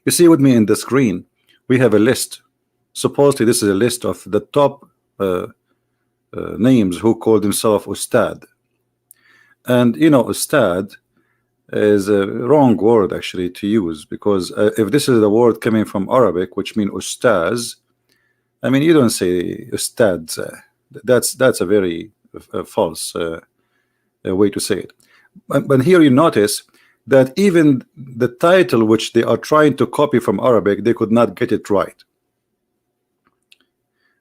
You see with me in the screen, we have a list. Supposedly, this is a list of the top names who call themselves Ustad. And you know, Ustad is a wrong word actually to use, because if this is the word coming from Arabic, which means Ustaz, I mean, you don't say Ustads. That's a very false way to say it. But here you notice that even the title which they are trying to copy from Arabic, they could not get it right.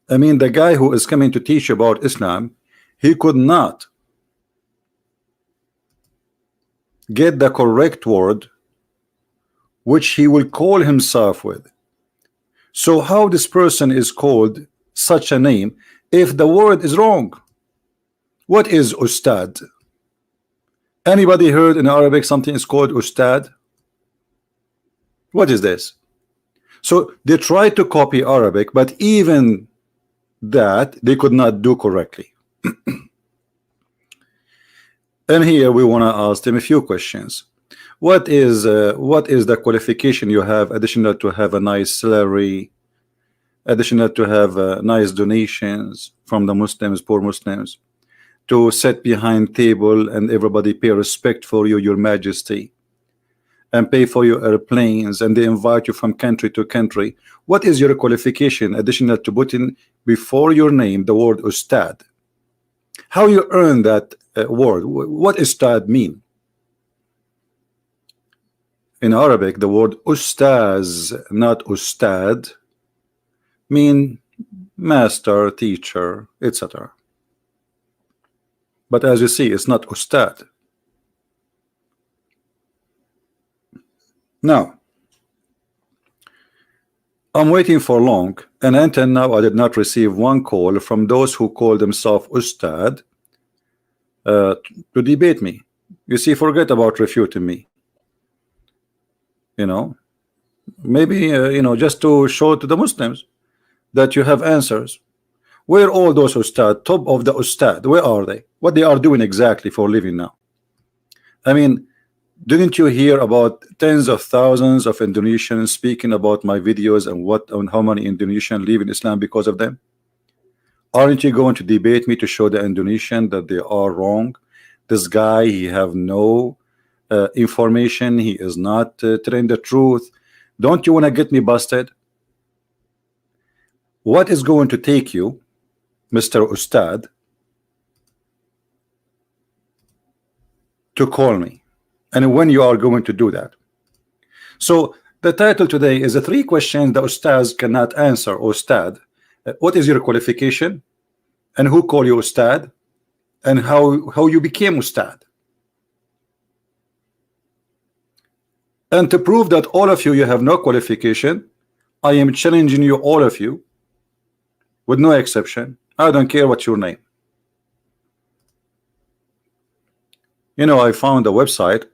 I mean, the guy who is coming to teach about Islam, he could not get the correct word which he will call himself with. So how this person is called such a name if the word is wrong? What is Ustad? Anybody heard in Arabic something is called Ustad? What is this? So they try to copy Arabic, but even that they could not do correctly. And here we want to ask them a few questions. What is the qualification you have additional to have a nice salary, additional to have nice donations from the Muslims, poor Muslims, to sit behind table and everybody pay respect for you, your majesty, and pay for your airplanes, and they invite you from country to country? What is your qualification additional to put in before your name the word Ustad? How you earn that word? What Ustad mean? In Arabic, the word Ustaz, not Ustad, mean master, teacher, etc. But as you see, it's not Ustad. Now, I'm waiting for long, and until now I did not receive one call from those who call themselves Ustad to debate me. You see, forget about refuting me. You know, maybe you know, just to show to the Muslims that you have answers. Where all those Ustad, top of the Ustad, where are they? What they are doing exactly for living now? I mean, didn't you hear about tens of thousands of Indonesians speaking about my videos and how many Indonesians leave in Islam because of them? Aren't you going to debate me to show the Indonesian that they are wrong? This guy, he have no information. He is not telling the truth. Don't you want to get me busted? What is going to take you, Mr. Ustad, to call me, and when you are going to do that? So the title today is the 3 questions the Ustads cannot answer. Ustad, what is your qualification, and who call you Ustad, and how you became Ustad? And to prove that all of you have no qualification, I am challenging you, all of you, with no exception. I don't care what's your name. You know, I found a website.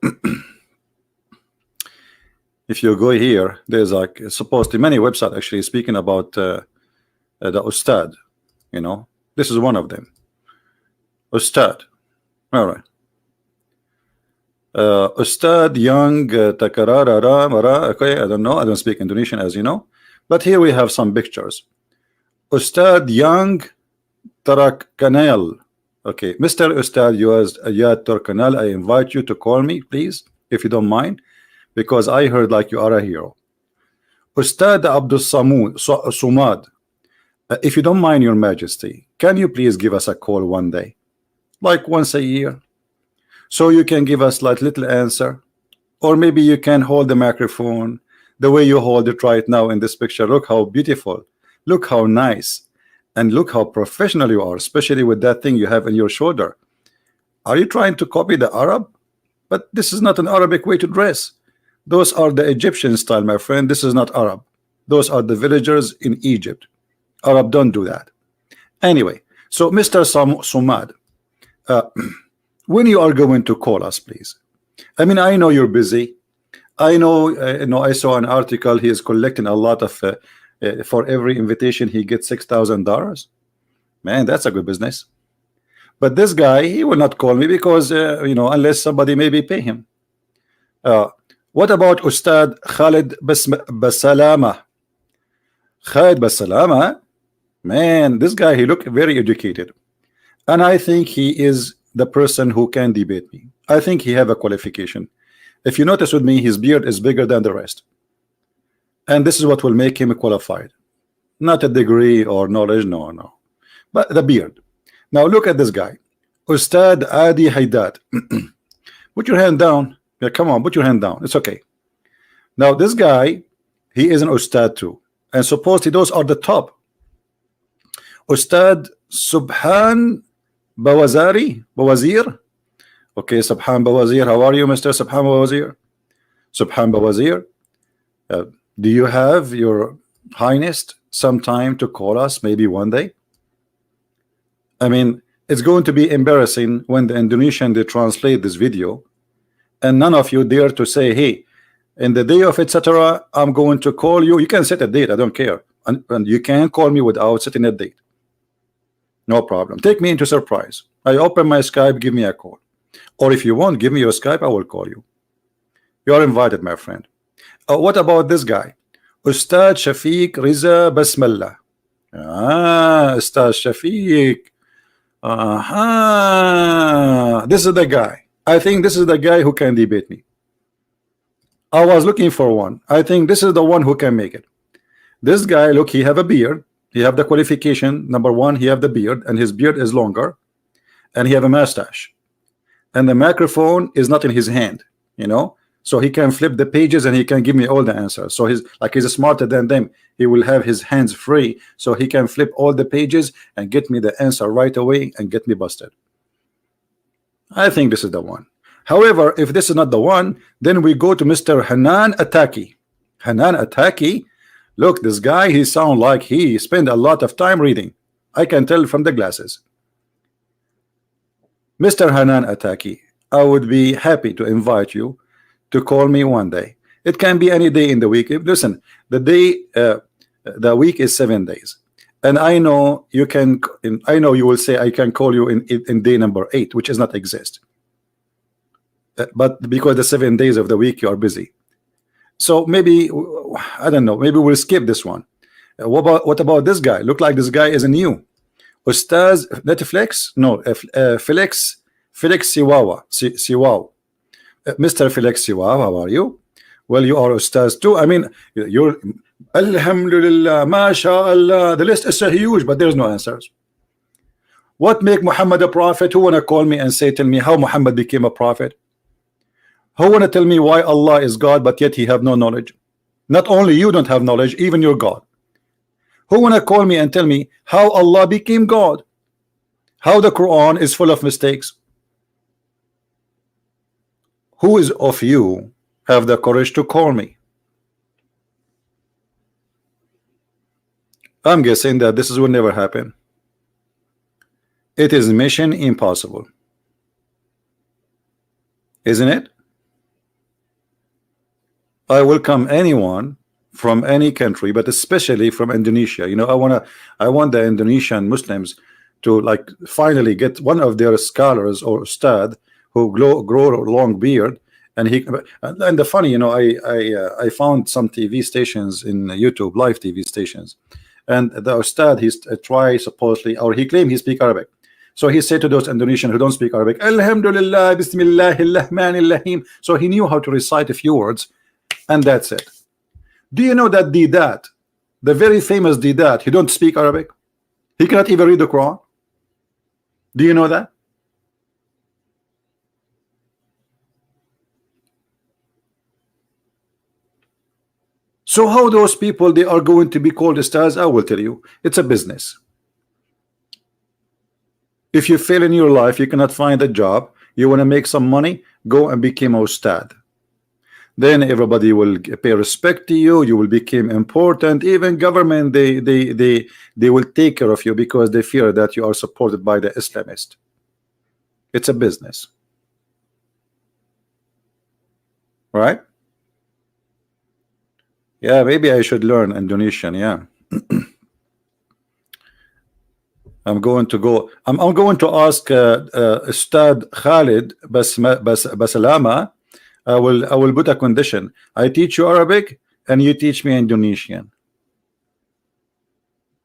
If you go here, there's like supposedly many websites actually speaking about the Ustad. You know, this is one of them. Ustad. All right. Ustad Young Takarara. Okay, I don't know. I don't speak Indonesian, as you know. But here we have some pictures. Ustad Young Tarak-Kanal. Okay, Mr. Ustad Ayat Turkanal, I invite you to call me, please, if you don't mind, because I heard like you are a hero. Ustad Abdul Sumad, if you don't mind, your majesty, can you please give us a call one day, like once a year, so you can give us like little answer, or maybe you can hold the microphone the way you hold it right now in this picture. Look how beautiful, look how nice, and look how professional you are, especially with that thing you have in your shoulder. Are you trying to copy the Arab? But this is not an Arabic way to dress. Those are the Egyptian style, my friend. This is not Arab. Those are the villagers in Egypt. Arab don't do that. Anyway, so Mr. Sumad, when you are going to call us, please? I mean, I know you're busy. I know, I saw an article. He is collecting a lot of for every invitation he gets $6,000. Man, that's a good business. But this guy, he will not call me because unless somebody maybe pay him. What about Ustad Khalid Basalama? Khalid Basalama, man, this guy, he look very educated, and I think he is the person who can debate me. I think he have a qualification. If you notice with me, his beard is bigger than the rest, and this is what will make him qualified. Not a degree or knowledge, no, but the beard. Now look at this guy, Ustad Adi Haidad. Put your hand down. Yeah, come on, put your hand down. It's okay. Now this guy, he is an Ustad too, and supposedly those are the top. Ustad Subhan Bawazir. Okay, Subhan Bawazir, how are you, Mr. Subhan Bawazir? Subhan Bawazir, do you have, your highness, some time to call us maybe one day? I mean, it's going to be embarrassing when the Indonesian, they translate this video and none of you dare to say, hey, in the day of etc., I'm going to call you. You can set a date, I don't care, and you can call me without setting a date. No problem. Take me into surprise. I open my Skype, give me a call. Or if you want, give me your Skype, I will call you. You are invited, my friend. What about this guy? Ustad Shafiq Riza Basmallah. Ustad Shafiq. This is the guy. I think this is the guy who can debate me. I was looking for one. I think this is the one who can make it. This guy, look, he have a beard. He have the qualification. Number one, he have the beard, and his beard is longer, and he have a mustache, and the microphone is not in his hand, you know, so he can flip the pages and he can give me all the answers. So he's smarter than them. He will have his hands free, so he can flip all the pages and get me the answer right away and get me busted. I think this is the one. However, if this is not the one, then we go to Mr. Hanan Ataki. Hanan Ataki, look, this guy, he sound like he spent a lot of time reading. I can tell from the glasses. Mr. Hanan Ataki, I would be happy to invite you to call me one day. It can be any day in the week. Listen, the week is 7 days, and I know you can. I know you will say I can call you in day number 8, which does not exist. But because the 7 days of the week you are busy, so maybe I don't know. Maybe we'll skip this one. What about this guy? Look like this guy is a new Ustaz Netflix. No, Felix Siwawa. Mr. Felix Siwawa, how are you? Well, you are Ustaz too. I mean, you're Alhamdulillah, MashaAllah. The list is so huge, but there's no answers. What make Muhammad a prophet? Who wanna call me and tell me how Muhammad became a prophet? Who wanna tell me why Allah is God, but yet he have no knowledge? Not only you don't have knowledge, even your God. Who wanna call me and tell me how Allah became God? How the Quran is full of mistakes? Who is of you have the courage to call me? I'm guessing that this will never happen. It is mission impossible, isn't it? I welcome anyone from any country, but especially from Indonesia. You know, I want the Indonesian Muslims to like finally get one of their scholars or ustad who grow a long beard, and the funny, you know, I found some TV stations in YouTube, live TV stations, and the ustad, he's try supposedly, or he claimed he speak Arabic. So he said to those Indonesians who don't speak Arabic, Alhamdulillah, Bismillahirrahmanirrahim. So he knew how to recite a few words, and that's it. Do you know that Didat, the very famous Didat, he don't speak Arabic? He cannot even read the Quran. Do you know that? So how those people, they are going to be called stars? I will tell you, it's a business. If you fail in your life, you cannot find a job, you want to make some money, go and become a ustad. Then everybody will pay respect to you, you will become important. Even government, they will take care of you because they fear that you are supported by the Islamist. It's a business, right? Yeah, maybe I should learn Indonesian. Yeah. I'm going to ask Ustad Khalid Basalama I will put a condition. I teach you Arabic and you teach me Indonesian.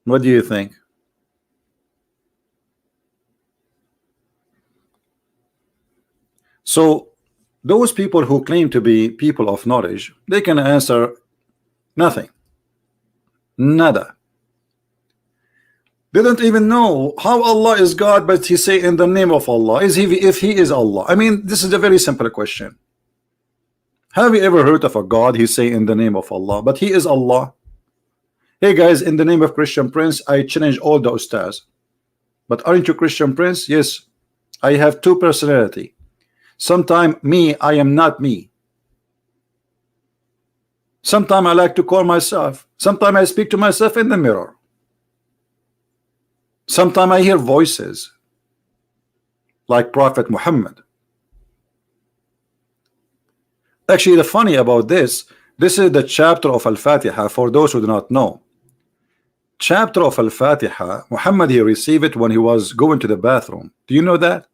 What do you think? So those people who claim to be people of knowledge, they can answer nothing. Nada. They don't even know how Allah is God, but he say in the name of Allah. Is he, if he is Allah? I mean, this is a very simple question. Have you ever heard of a God he say in the name of Allah, but he is Allah? Hey guys, in the name of Christian Prince, I challenge all the Ustadz. But aren't you Christian Prince? Yes. I have two personality. Sometime me, I am not me. Sometime I like to call myself. Sometime I speak to myself in the mirror. Sometime I hear voices like Prophet Muhammad. Actually, the funny about this is the chapter of Al-Fatiha. For those who do not know, chapter of Al-Fatiha, Muhammad, he received it when he was going to the bathroom. Do you know that?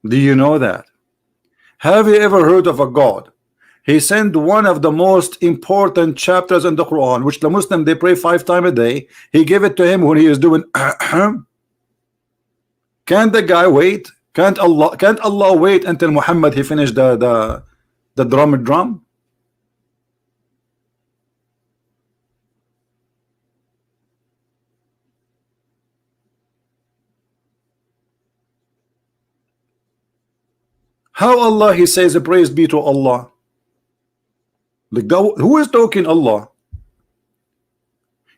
Do you know that? Have you ever heard of a God? He sent one of the most important chapters in the Quran, which the Muslim they pray 5 times a day. He gave it to him when he is doing Can't the guy wait? Can't Allah wait until Muhammad he finished the drum? How Allah he says praise be to Allah? Like, who is talking Allah?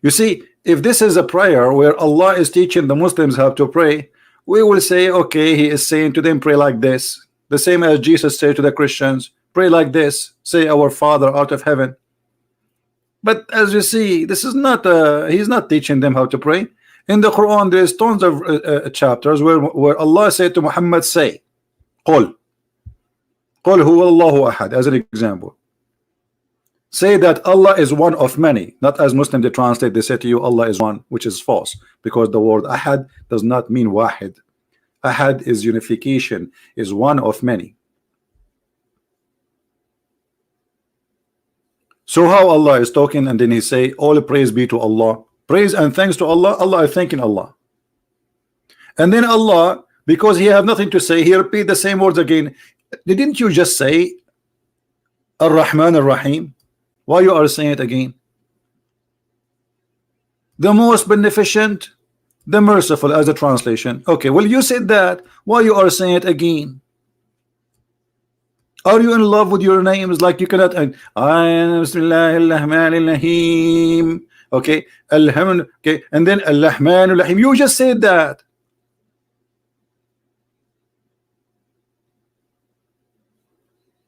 You see, if this is a prayer where Allah is teaching the Muslims how to pray, we will say, okay, he is saying to them, pray like this. The same as Jesus said to the Christians, pray like this, say our Father out of heaven. But as you see, this is not he's not teaching them how to pray. In the Quran there's tons of chapters where Allah said to Muhammad, say Qul huwa Allahu ahad, as an example. Say that Allah is one of many, not as Muslims they translate, they say to you Allah is one, which is false, because the word ahad does not mean wahid. Ahad is unification, is one of many. So how Allah is talking and then he say all praise be to Allah, praise and thanks to Allah, Allah is thanking Allah. And then Allah, because he have nothing to say, he repeat the same words again. Didn't you just say Ar-Rahman Ar-Rahim? Why you are saying it again? The most beneficent, the merciful, as a translation. Okay, well you said that. Why you are saying it again? Are you in love with your names? Like you cannot. I am Bismillahirrahmanirrahim. Okay, Alhamd. Okay, and then Al-Rahmanir-Rahim. You just said that.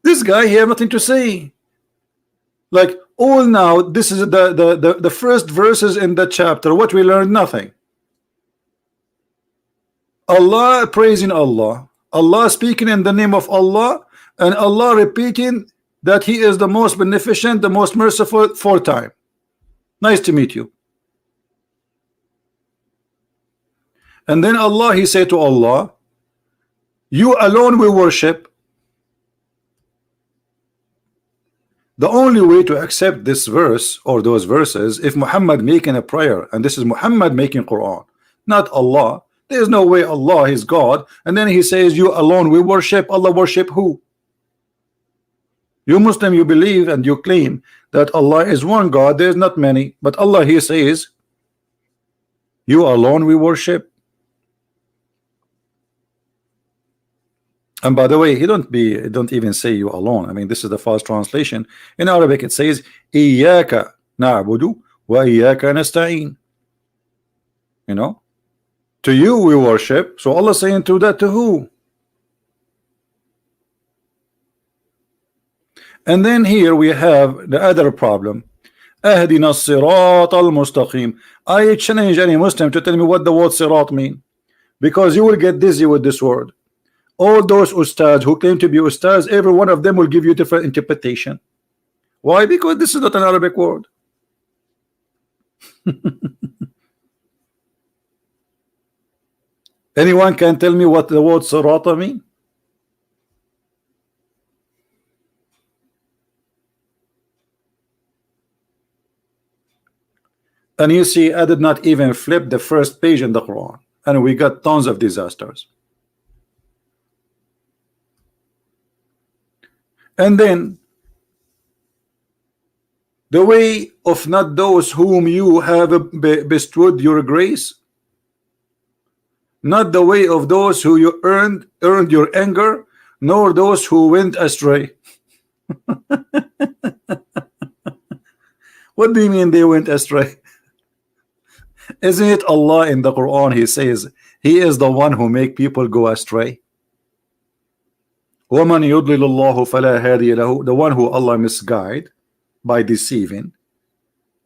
This guy here nothing to say. Like all now, this is the first verses in the chapter. What we learned, nothing. Allah praising Allah, Allah speaking in the name of Allah, and Allah repeating that He is the most beneficent, the most merciful 4 times. Nice to meet you. And then Allah, He said to Allah, you alone we worship. The only way to accept this verse or those verses, if Muhammad making a prayer, and this is Muhammad making Quran, not Allah. There is no way Allah is God, and then he says you alone we worship. Allah worship who? You Muslim, you believe and you claim that Allah is one God, there is not many, but Allah he says you alone we worship. And by the way, he don't even say you alone. I mean, this is the false translation. In Arabic it says Iyyaka na'budu wa iyyaka nasta'in. You know, to you we worship. So Allah saying to that to who? And then here we have the other problem. Ahdina as-sirat al-mustaqim. I challenge any Muslim to tell me what the word sirat mean, because you will get dizzy with this word. All those ustads who claim to be ustads, every one of them will give you different interpretation. Why? Because this is not an Arabic word. Anyone can tell me what the word sirata mean? And you see, I did not even flip the first page in the Quran, and we got tons of disasters. And then the way of not those whom you have bestowed your grace, not the way of those who you earned your anger, nor those who went astray. What do you mean they went astray? Isn't it Allah in the Quran? He says He is the one who make people go astray. وَمَنْ يُضْلِلُ اللَّهُ فَلَا هَادِيَ لَهُ. The one who Allah misguide by deceiving,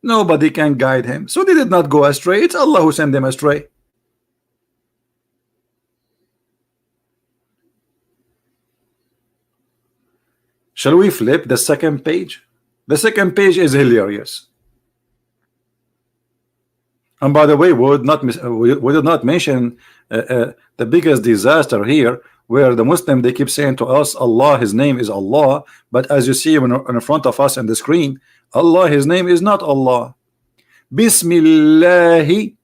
nobody can guide him. So they did not go astray. It's Allah who sent them astray. Shall we flip the second page? The second page is hilarious. And by the way, we did not mention the biggest disaster here, where the Muslim, they keep saying to us, Allah, His name is Allah, but as you see in front of us on the screen, Allah, His name is not Allah. Bismillahi,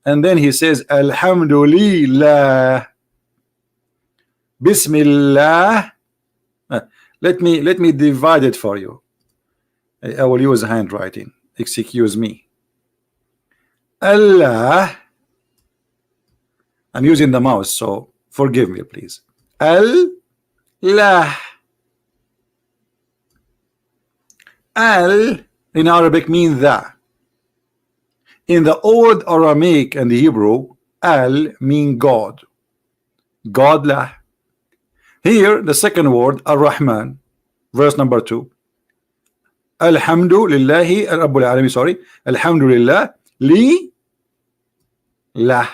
and then He says Alhamdulillah. Bismillah. Let me divide it for you. I will use handwriting. Excuse me. Allah. I'm using the mouse, so forgive me, please. Allah. Al in Arabic means the. In the old Aramaic and the Hebrew, Al mean God. Godlah. Here, the second word, Ar-Rahman, verse number 2. Alhamdulillahi Rabbil Alamin, sorry. Alhamdulillah li lah.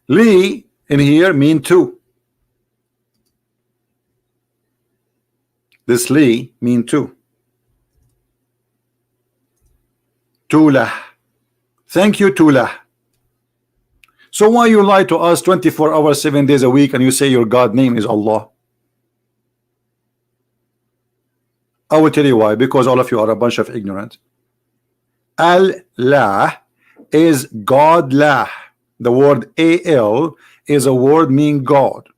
Li in here mean two. This li mean two. Tulah. Thank you, Tulah. So why you lie to us 24 hours, 7 days a week, and you say your God name is Allah? I will tell you why. Because all of you are a bunch of ignorant. Allah is Godlah. The word Al is a word meaning God.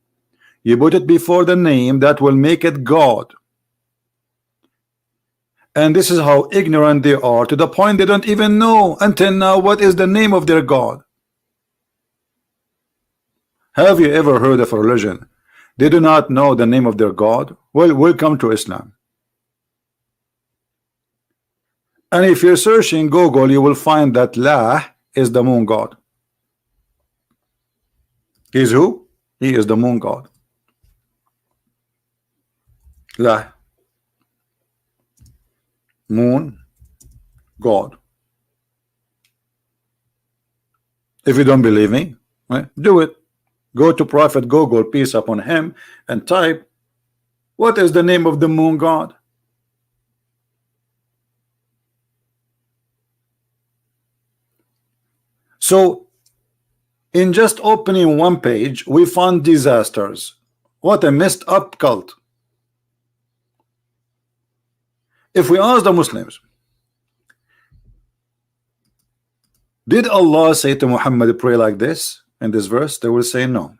You put it before the name, that will make it God. And this is how ignorant they are, to the point they don't even know until now what is the name of their God. Have you ever heard of a religion they do not know the name of their God? Well, welcome to Islam. And if you're searching Google, you will find that La is the moon god. He is who? He is the moon god. La, moon god. If you don't believe me, right, do it. Go to Prophet Google, peace upon him, and type, what is the name of the moon god? So in just opening one page, we found disasters. What a messed up cult. If we ask the Muslims, did Allah say to Muhammad, pray like this in this verse? They will say no.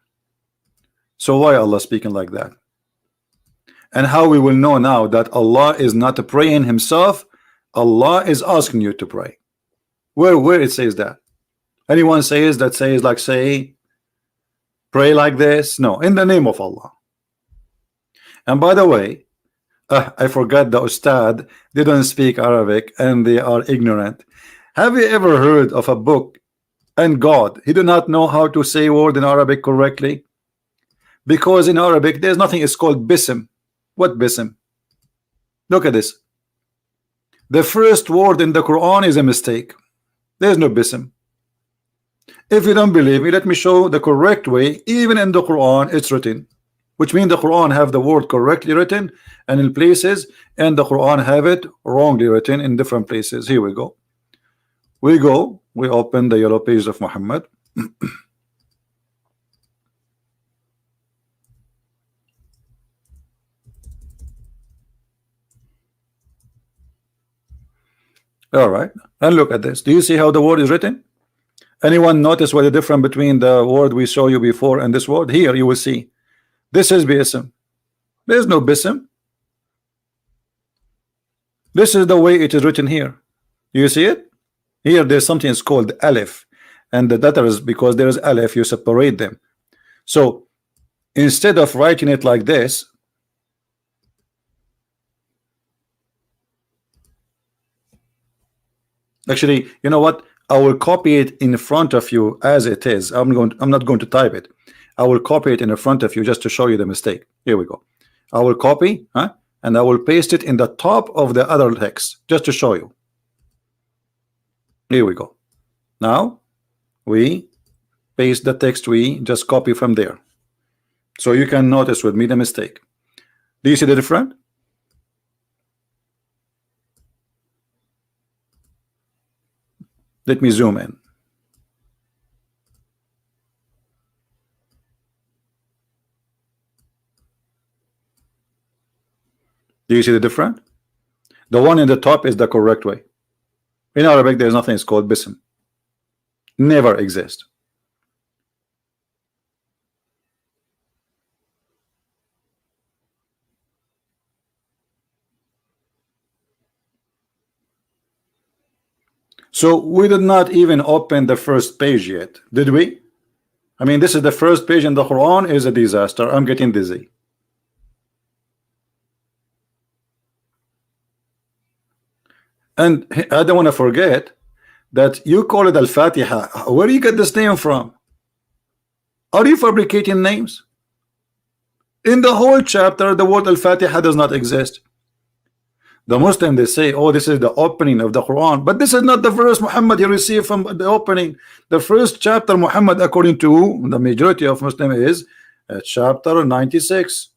So why Allah speaking like that? And how we will know now that Allah is not praying himself? Allah is asking you to pray. Where it says that? Anyone says that, says like, say, pray like this? No, in the name of Allah. And by the way, I forgot the Ustadz, they don't speak Arabic and they are ignorant. Have you ever heard of a book and God, he do not know how to say word in Arabic correctly? Because in Arabic there's nothing, it's called bism. What bism? Look at this. The first word in the Quran is a mistake. There's no bism. If you don't believe me, let me show the correct way. Even in the Quran it's written, which means the Quran have the word correctly written and in places, and the Quran have it wrongly written in different places. Here we go. We open the yellow page of Muhammad. All right, and look at this. Do you see how the word is written? Anyone notice what the difference between the word we saw you before and this word? Here you will see this is bism. There's no bism. This is the way it is written here. You see it? Here there's something is called aleph, and the letters, because there is aleph, you separate them. So instead of writing it like this, actually, you know what? I will copy it in front of you as it is. I'm not going to type it. I will copy it in front of you just to show you the mistake. Here we go. I will copy, and I will paste it in the top of the other text just to show you. Here we go. Now we paste the text we just copy from there, so you can notice with me the mistake. Do you see the difference? Let me zoom in. Do you see the difference? The one in the top is the correct way. In Arabic, there's nothing is called bism. Never exist. So we did not even open the first page yet, did we? I mean, this is the first page in the Quran. Is a disaster. I'm getting dizzy. And I don't want to forget that you call it Al-Fatiha. Where do you get this name from? Are you fabricating names? In the whole chapter, the word Al-Fatiha does not exist. The Muslim, they say, oh, this is the opening of the Quran, but this is not the verse Muhammad he received from the opening. The first chapter Muhammad, according to the majority of Muslim, is chapter 96.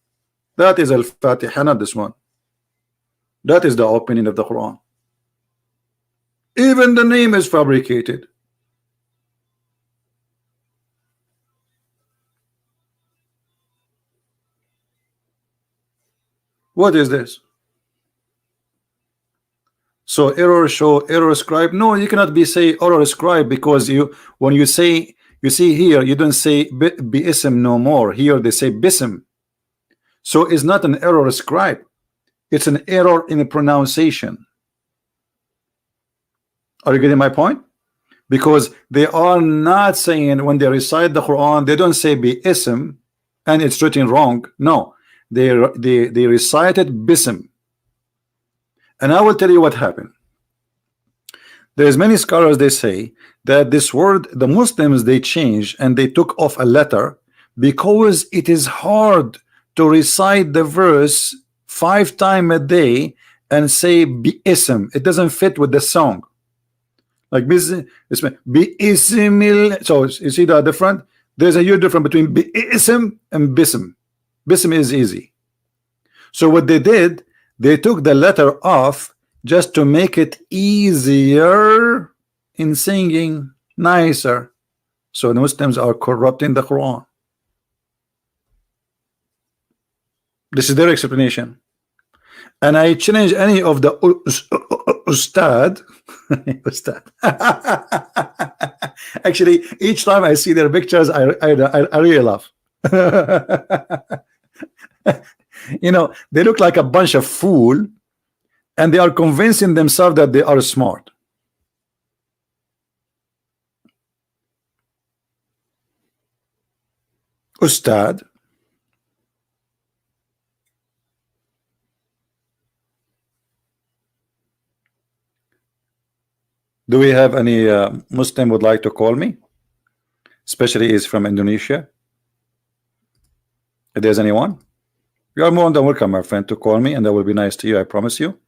That is Al-Fatiha, not this one. That is the opening of the Quran. Even the name is fabricated. What is this? So error show, error scribe. No, you cannot be say error scribe, because when you say, you see here, you don't say bism no more. Here they say bism. So it's not an error scribe. It's an error in the pronunciation. Are you getting my point? Because they are not saying, when they recite the Quran, they don't say bism and it's written wrong. No, they recited bism. And I will tell you what happened. There's many scholars, they say that this word, the Muslims, they changed and they took off a letter because it is hard to recite the verse 5 times a day and say bism. It doesn't fit with the song. Like bism, so you see the difference? There's a huge difference between bism and bism. Bism is easy. So what they did, they took the letter off just to make it easier in singing, nicer. So the Muslims are corrupting the Quran. This is their explanation. And I challenge any of the Ustad. Ustad. Actually, each time I see their pictures, I really laugh. You know, they look like a bunch of fool, and they are convincing themselves that they are smart. Ustad. Do we have any Muslim would like to call me? Especially is from Indonesia. If there's anyone, you are more than welcome, my friend, to call me, and that will be nice to you, I promise you.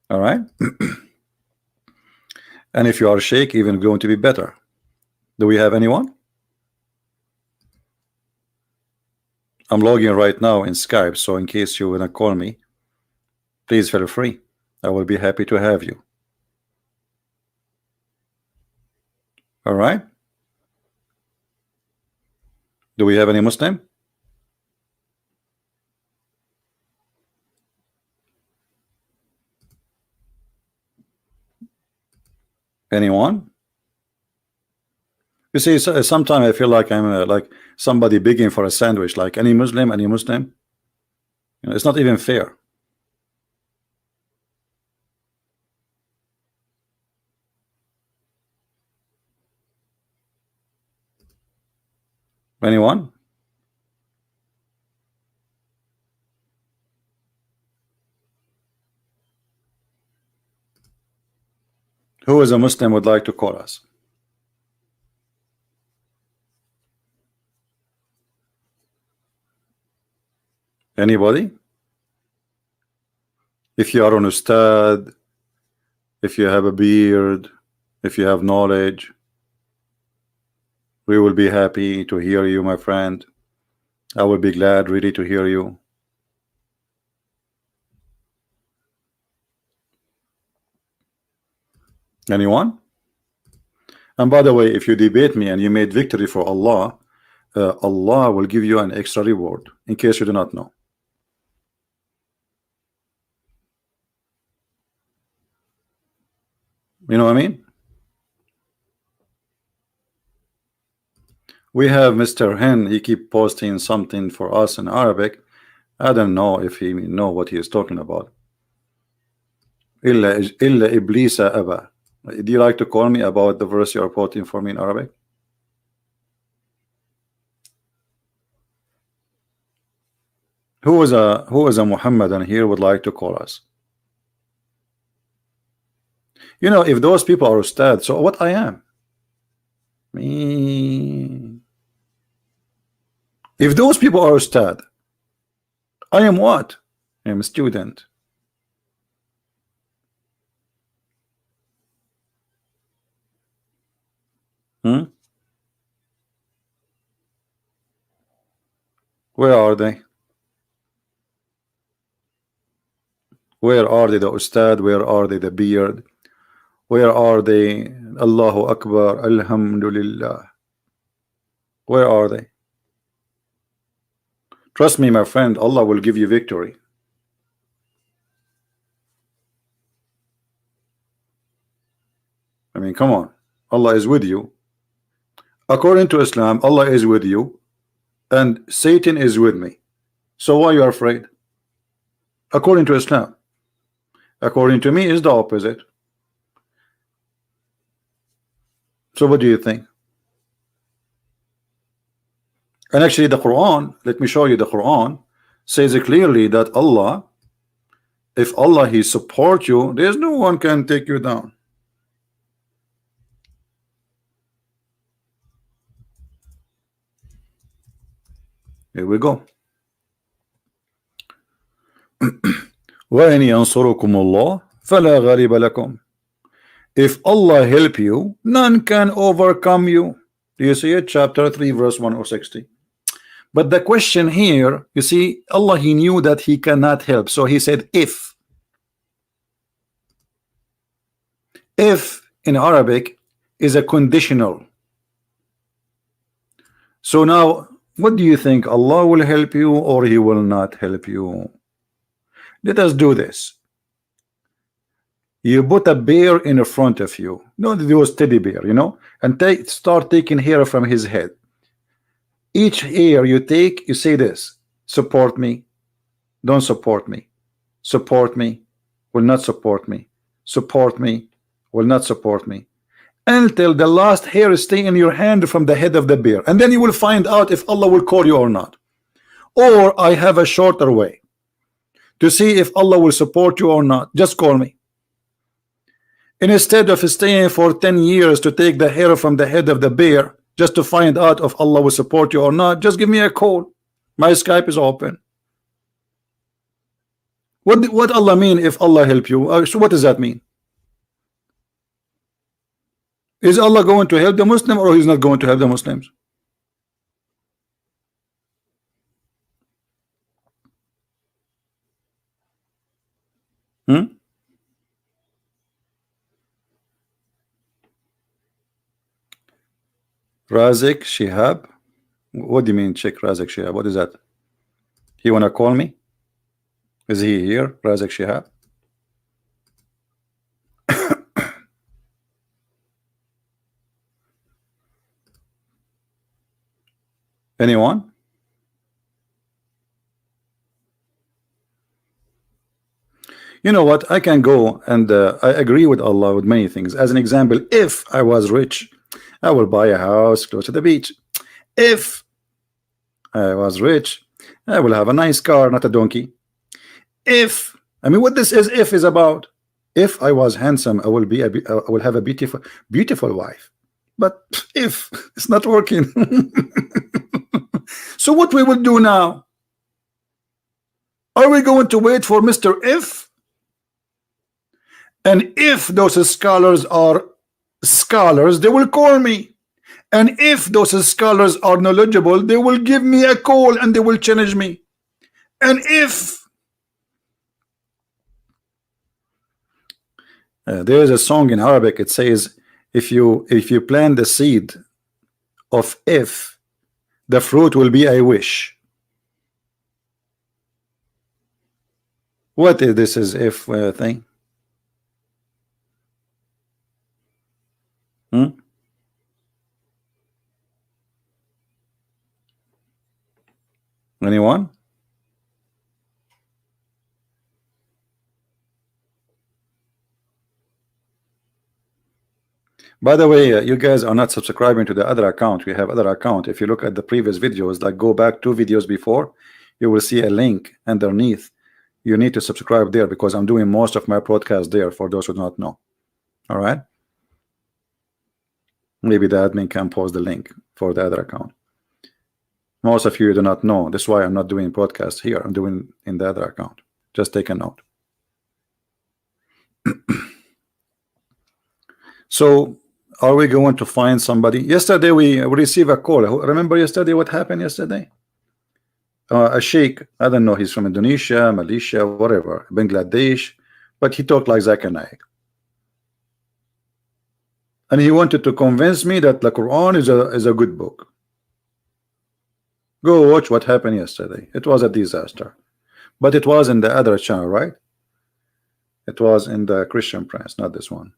All right. And if you are Sheikh, even going to be better. Do we have anyone? I'm logging right now in Skype, so in case you wanna call me, please feel free. I will be happy to have you. All right. Do we have any Muslim? Anyone? You see, sometimes I feel like I'm like somebody begging for a sandwich, like any Muslim, any Muslim. You know, it's not even fair. Anyone? Who is a Muslim would like to call us? Anybody? If you are an Ustad, if you have a beard, if you have knowledge, we will be happy to hear you, my friend. I will be glad really to hear you. Anyone? And by the way, if you debate me and you made victory for Allah, Allah will give you an extra reward, in case you do not know. You know what I mean? We have Mr. Hen, he keep posting something for us in Arabic. I don't know if he know what he is talking about. Illa iblisa aba. Do you like to call me about the verse you are quoting for me in Arabic? Who is a Muhammadan here would like to call us? You know, if those people are Ustad, so what I am? Me. If those people are Ustad, I am what? I am a student. Where are they? Where are they, the Ustad? Where are they, the beard? Where are they? Allahu Akbar, Alhamdulillah. Where are they? Trust me, my friend, Allah will give you victory. I mean, come on. Allah is with you. According to Islam, Allah is with you and Satan is with me. So why are you afraid? According to Islam. According to me, is the opposite. So what do you think? And actually the Quran, let me show you, the Quran says clearly that Allah, if Allah he support you, there's no one can take you down. Here we go. وَإِنْ يَنْصُرُكُمُ اللَّهُ فَلَا غَالِبَ لَكُمْ. If Allah help you, none can overcome you. Do you see it? Chapter 3 verse 160. But the question here, you see, Allah he knew that he cannot help, so he said if in Arabic is a conditional. So now what do you think? Allah will help you or he will not help you? Let us do this. You put a bear in front of you, no, there was teddy bear, you know, and start taking hair from his head. Each hair you take, you say this: support me, don't support me, support me, will not support me, support me, will not support me, until the last hair stay in your hand from the head of the bear, and then you will find out if Allah will call you or not. Or I have a shorter way to see if Allah will support you or not. Just call me. And instead of staying for 10 years to take the hair from the head of the bear just to find out if Allah will support you or not, just give me a call. My Skype is open. What Allah mean if Allah help you? So what does that mean? Is Allah going to help the Muslim or he's not going to help the Muslims? Razik Shihab. What do you mean check Razik Shihab? What is that? He wanna call me? Is he here? Razik Shihab? Anyone? You know what? I can go and I agree with Allah with many things. As an example, if I was rich, I will buy a house close to the beach. If I was rich, I will have a nice car, not a donkey. If, I mean, what this is, if is about. If I was handsome, I will have a beautiful wife. But if it's not working, so what we will do now? Are we going to wait for Mr. If? And if those scholars are scholars, they will call me. And if those scholars are knowledgeable, they will give me a call and they will challenge me. And if there is a song in Arabic, it says, if you plant the seed of if, the fruit will be I wish. What is this is if thing? Anyone? By the way, you guys are not subscribing to the other account. We have other account. If you look at the previous videos, like go back 2 videos before, you will see a link underneath. You need to subscribe there because I'm doing most of my broadcast there for those who do not know. All right. Maybe the admin can post the link for the other account. Most of you do not know. That's why I'm not doing broadcast here. I'm doing in the other account. Just take a note. So are we going to find somebody? Yesterday we received a call. Remember yesterday what happened yesterday? A sheikh, I don't know, he's from Indonesia, Malaysia, whatever, Bangladesh, but he talked like Zakir Naik. And he wanted to convince me that the Quran is a good book. Go watch what happened yesterday. It was a disaster. But it was in the other channel, right? It was in the Christian Prince, not this one.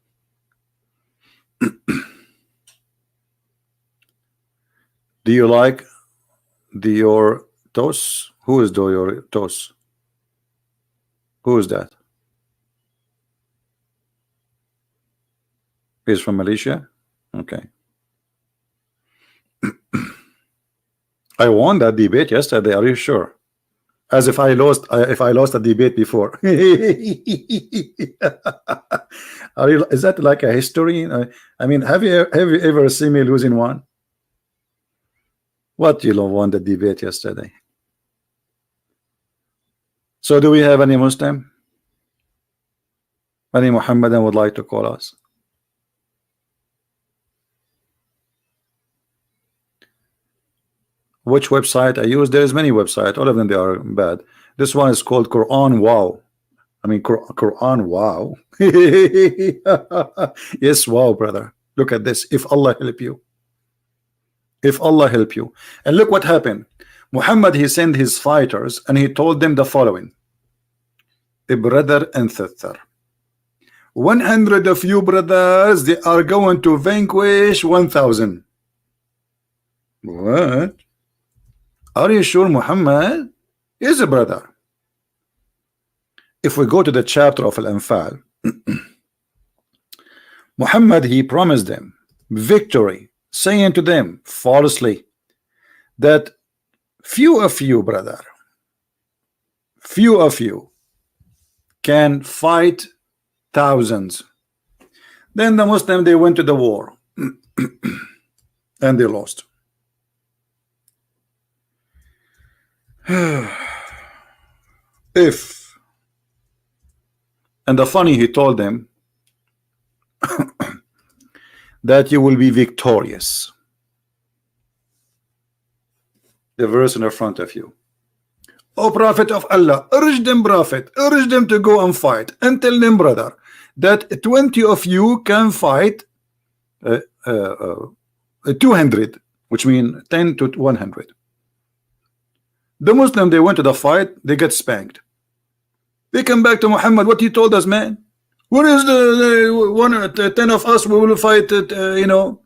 Do you like your toast? Who is your toast? Who is that? He's from Malaysia. Okay. I won that debate yesterday. Are you sure? As if I lost. If I lost a debate before. Is that like a history? I mean, have you ever seen me losing one? What, you won the debate yesterday? So do we have any Muslim? Any Muhammadan would like to call us? Which website I use? There's many websites. All of them, they are bad. This one is called Quran Wow. I mean Quran Wow. Yes, wow, brother. Look at this. If Allah help you. If Allah help you. And look what happened. Muhammad, he sent his fighters and he told them the following. A brother and sister. 100 of you brothers, they are going to vanquish 1,000. What? Are you sure Muhammad is a brother? If we go to the chapter of Al-Anfal, Muhammad, he promised them victory, saying to them falsely that few of you, brother, few of you can fight thousands. Then the Muslim, they went to the war and they lost. If, and the funny, he told them that you will be victorious. The verse in the front of you. O Prophet of Allah, urge them, Prophet, urge them to go and fight, and tell them, brother, that 20 of you can fight 200, which means 10 to 100. The Muslim, they went to the fight, they get spanked. They come back to Muhammad. What he told us, man? What is the 10 of us? We will fight it, you know.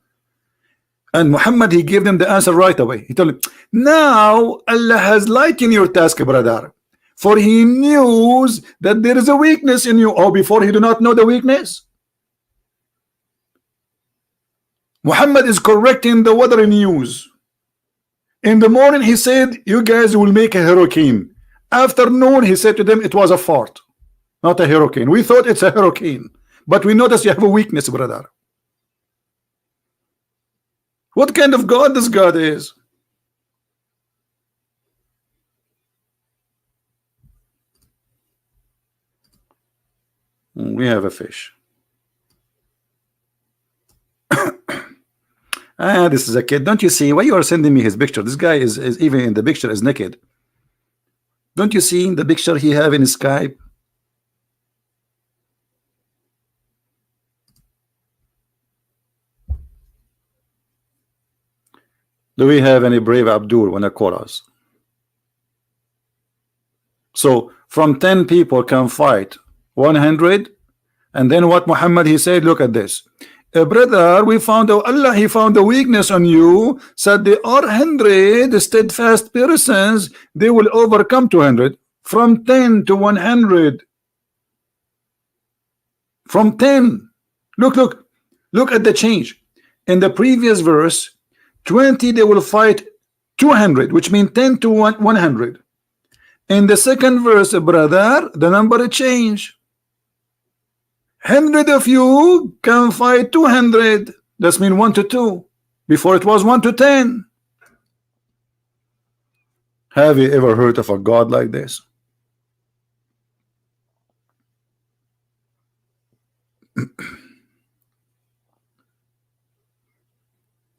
And Muhammad, he gave them the answer right away. He told him, now Allah has lightened your task, brother, for he knows that there is a weakness in you. Or before he do not know the weakness. Muhammad is correcting the weather news. In the morning he said, you guys will make a hurricane. Afternoon he said to them, it was a fart, not a hurricane. We thought it's a hurricane, but we noticed you have a weakness, brother. What kind of God this God is? We have a fish. This is a kid. Don't you see why you are sending me his picture? This guy is even in the picture is naked. Don't you see in the picture he have in Skype? Do we have any brave Abdul when I call us? So from 10 people can fight 100, and then what Muhammad he said, look at this. Brother, we found out Allah, he found a weakness on you, said there are 100 steadfast persons, they will overcome 200. From 10 to 100. From 10. Look at the change. In the previous verse, 20 they will fight 200, which means 10 to 100. In the second verse, brother, the number change. 100 of you can fight 200. That's mean 1 to 2. Before it was 1 to 10. Have you ever heard of a God like this?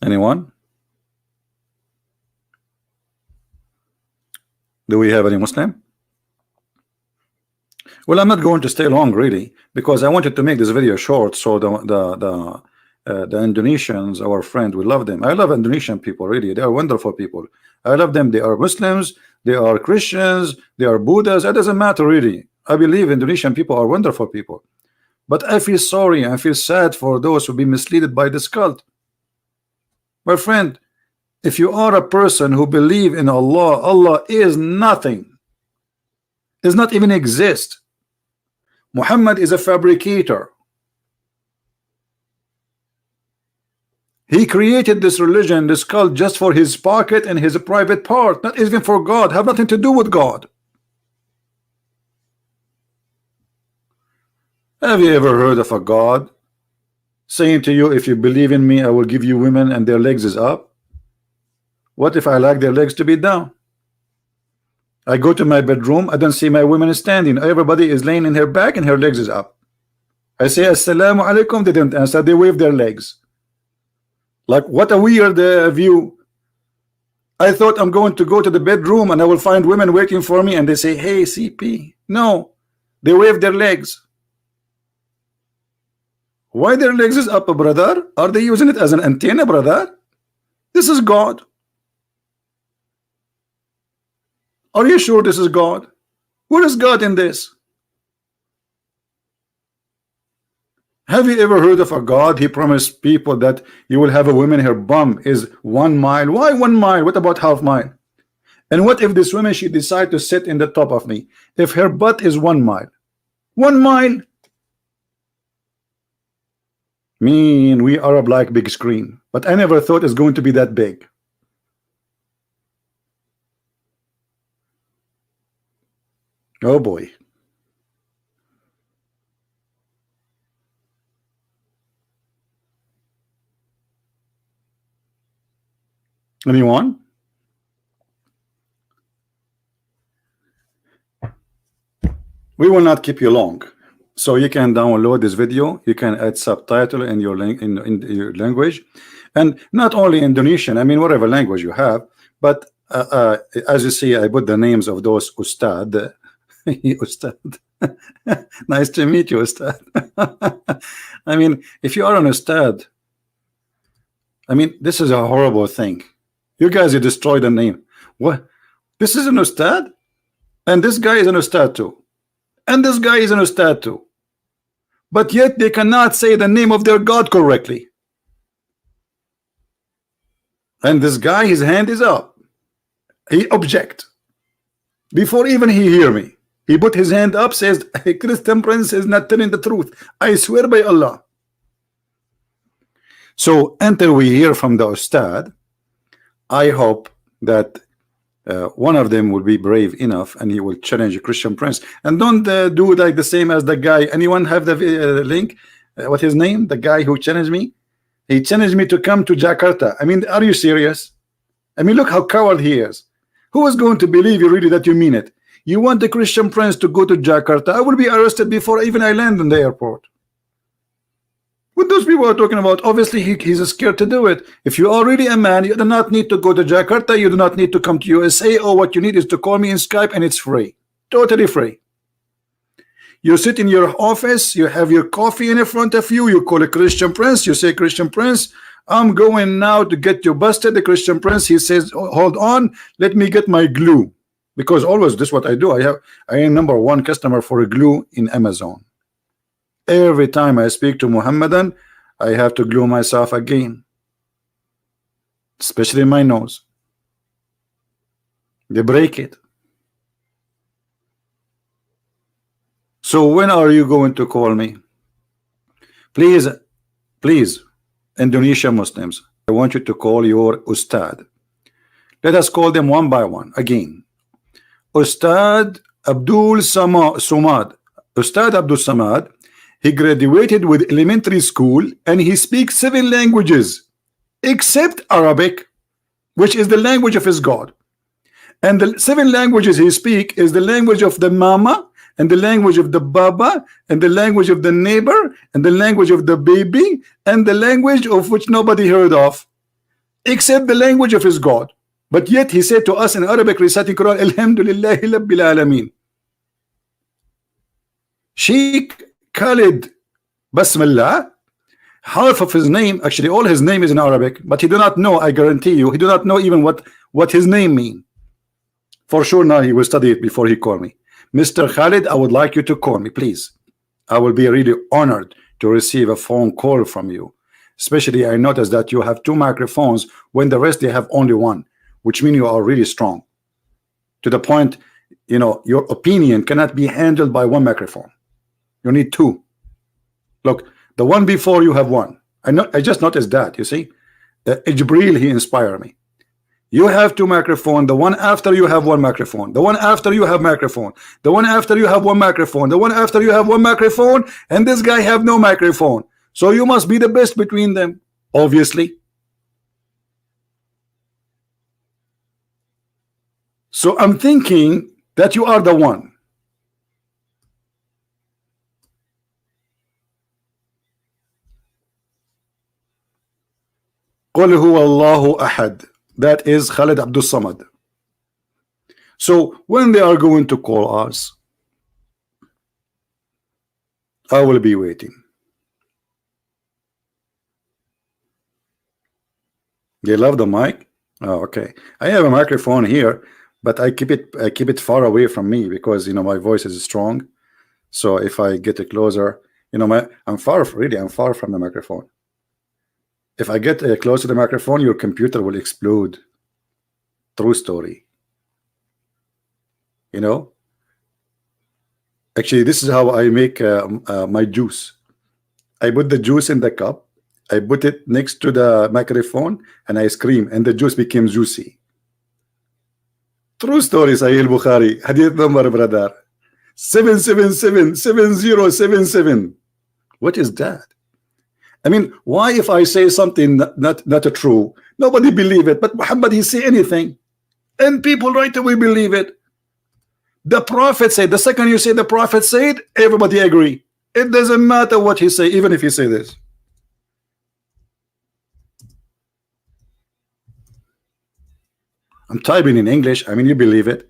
Anyone? Do we have any Muslim? Well, I'm not going to stay long really, because I wanted to make this video short so the Indonesians, our friend, we love them. I love Indonesian people, really. They are wonderful people. I love them. They are Muslims, they are Christians, they are Buddhas. It doesn't matter really. I believe Indonesian people are wonderful people. But I feel sorry, I feel sad for those who be misled by this cult. My friend, if you are a person who believe in Allah, Allah is nothing, does not even exist. Muhammad is a fabricator. He created this religion, this cult, just for his pocket and his private part, not even for God, have nothing to do with God. Have you ever heard of a God saying to you, if you believe in me, I will give you women and their legs is up? What if I like their legs to be down? I go to my bedroom, I don't see my women standing. Everybody is laying in her back and her legs is up. I say assalamu alaikum, they didn't answer, they wave their legs. Like, what a weird view. I thought I'm going to go to the bedroom and I will find women waiting for me and they say, hey CP. No, they wave their legs. Why their legs is up, brother? Are they using it as an antenna, brother? This is God. Are you sure this is God? Where is God in this? Have you ever heard of a God? He promised people that you will have a woman, her bum is 1 mile. Why 1 mile? What about half mile? And what if this woman, she decide to sit in the top of me? If her butt is 1 mile. 1 mile? Mean we Arab like big screen, but I never thought it's going to be that big. Oh boy. Anyone? We will not keep you long. So you can download this video, you can add subtitle in your in your language, and not only Indonesian, I mean whatever language you have. But as you see, I put the names of those Ustad. Ustad. Nice to meet you, Ustad. I mean, if you are an Ustad, I mean, this is a horrible thing. You guys, you destroyed the name. What? This is an Ustad, and this guy is an Ustad too. And this guy is an Ustad too. But yet they cannot say the name of their God correctly. And this guy, his hand is up. He object. Before even he hear me, he put his hand up, says, a Christian prince is not telling the truth. I swear by Allah. So until we hear from the Ustad, I hope that one of them will be brave enough and he will challenge a Christian prince. And don't do like the same as the guy. Anyone have the link? What's his name? The guy who challenged me? He challenged me to come to Jakarta. I mean, are you serious? I mean, look how coward he is. Who is going to believe you really that you mean it? You want the Christian prince to go to Jakarta? I will be arrested before even I land in the airport. What those people are talking about, obviously he's scared to do it. If you are really a man, you do not need to go to Jakarta. You do not need to come to USA. Or what you need is to call me in Skype, and it's free, totally free. You sit in your office, you have your coffee in front of you, you call a Christian prince, you say, Christian prince, I'm going now to get you busted. The Christian prince, he says, hold on, let me get my glue. Because always this is what I do. I am #1 customer for glue in Amazon. Every time I speak to Muhammadan, I have to glue myself again, especially my nose. They break it. So when are you going to call me? Please, please, Indonesian Muslims, I want you to call your Ustad. Let us call them one by one again. Ustad Abdul Samad. Ustad Abdul Samad, he graduated with elementary school and he speaks 7 languages except Arabic, which is the language of his God. And the 7 languages he speaks is the language of the mama, and the language of the baba, and the language of the neighbor, and the language of the baby, and the language of which nobody heard of, except the language of his God. But yet he said to us in Arabic, reciting Quran, Alhamdulillahi Rabbil Alameen. Sheikh Khalid Basmallah, half of his name, actually all his name is in Arabic, but he do not know, I guarantee you, he do not know even what his name mean. For sure now he will study it before he call me. Mr. Khalid, I would like you to call me, please. I will be really honored to receive a phone call from you. Especially I noticed that you have 2 microphones when the rest they have only 1, which means you are really strong. To the point, you know, your opinion cannot be handled by 1 microphone. You need 2. Look, the one before you have 1. I just noticed that, you see. Jibril, he inspired me. You have 2 microphones. The one after you have 1 microphone. The one after you have microphone. The one after you have 1 microphone. The one after you have 1 microphone. And this guy have no microphone. So you must be the best between them, obviously. So I'm thinking that you are the one. قل هو الله أحد. That is Khalid Abdul Samad. So when they are going to call us, I will be waiting. They love the mic. Oh, okay. I have a microphone here, but I keep it far away from me because you know my voice is strong. So if I get it closer, you know, I'm far from the microphone. If I get close to the microphone, your computer will explode. True story. You know, actually, this is how I make my juice. I put the juice in the cup, I put it next to the microphone, and I scream, and the juice became juicy. True story, Sahih Bukhari, Hadith number, brother 7777077. What is that? I mean, why if I say something not true, nobody believe it, but Muhammad, he say anything, and people right away believe it. The Prophet said, the second you say the Prophet said, everybody agree. It doesn't matter what he say, even if he say this. I'm typing in English. I mean, you believe it.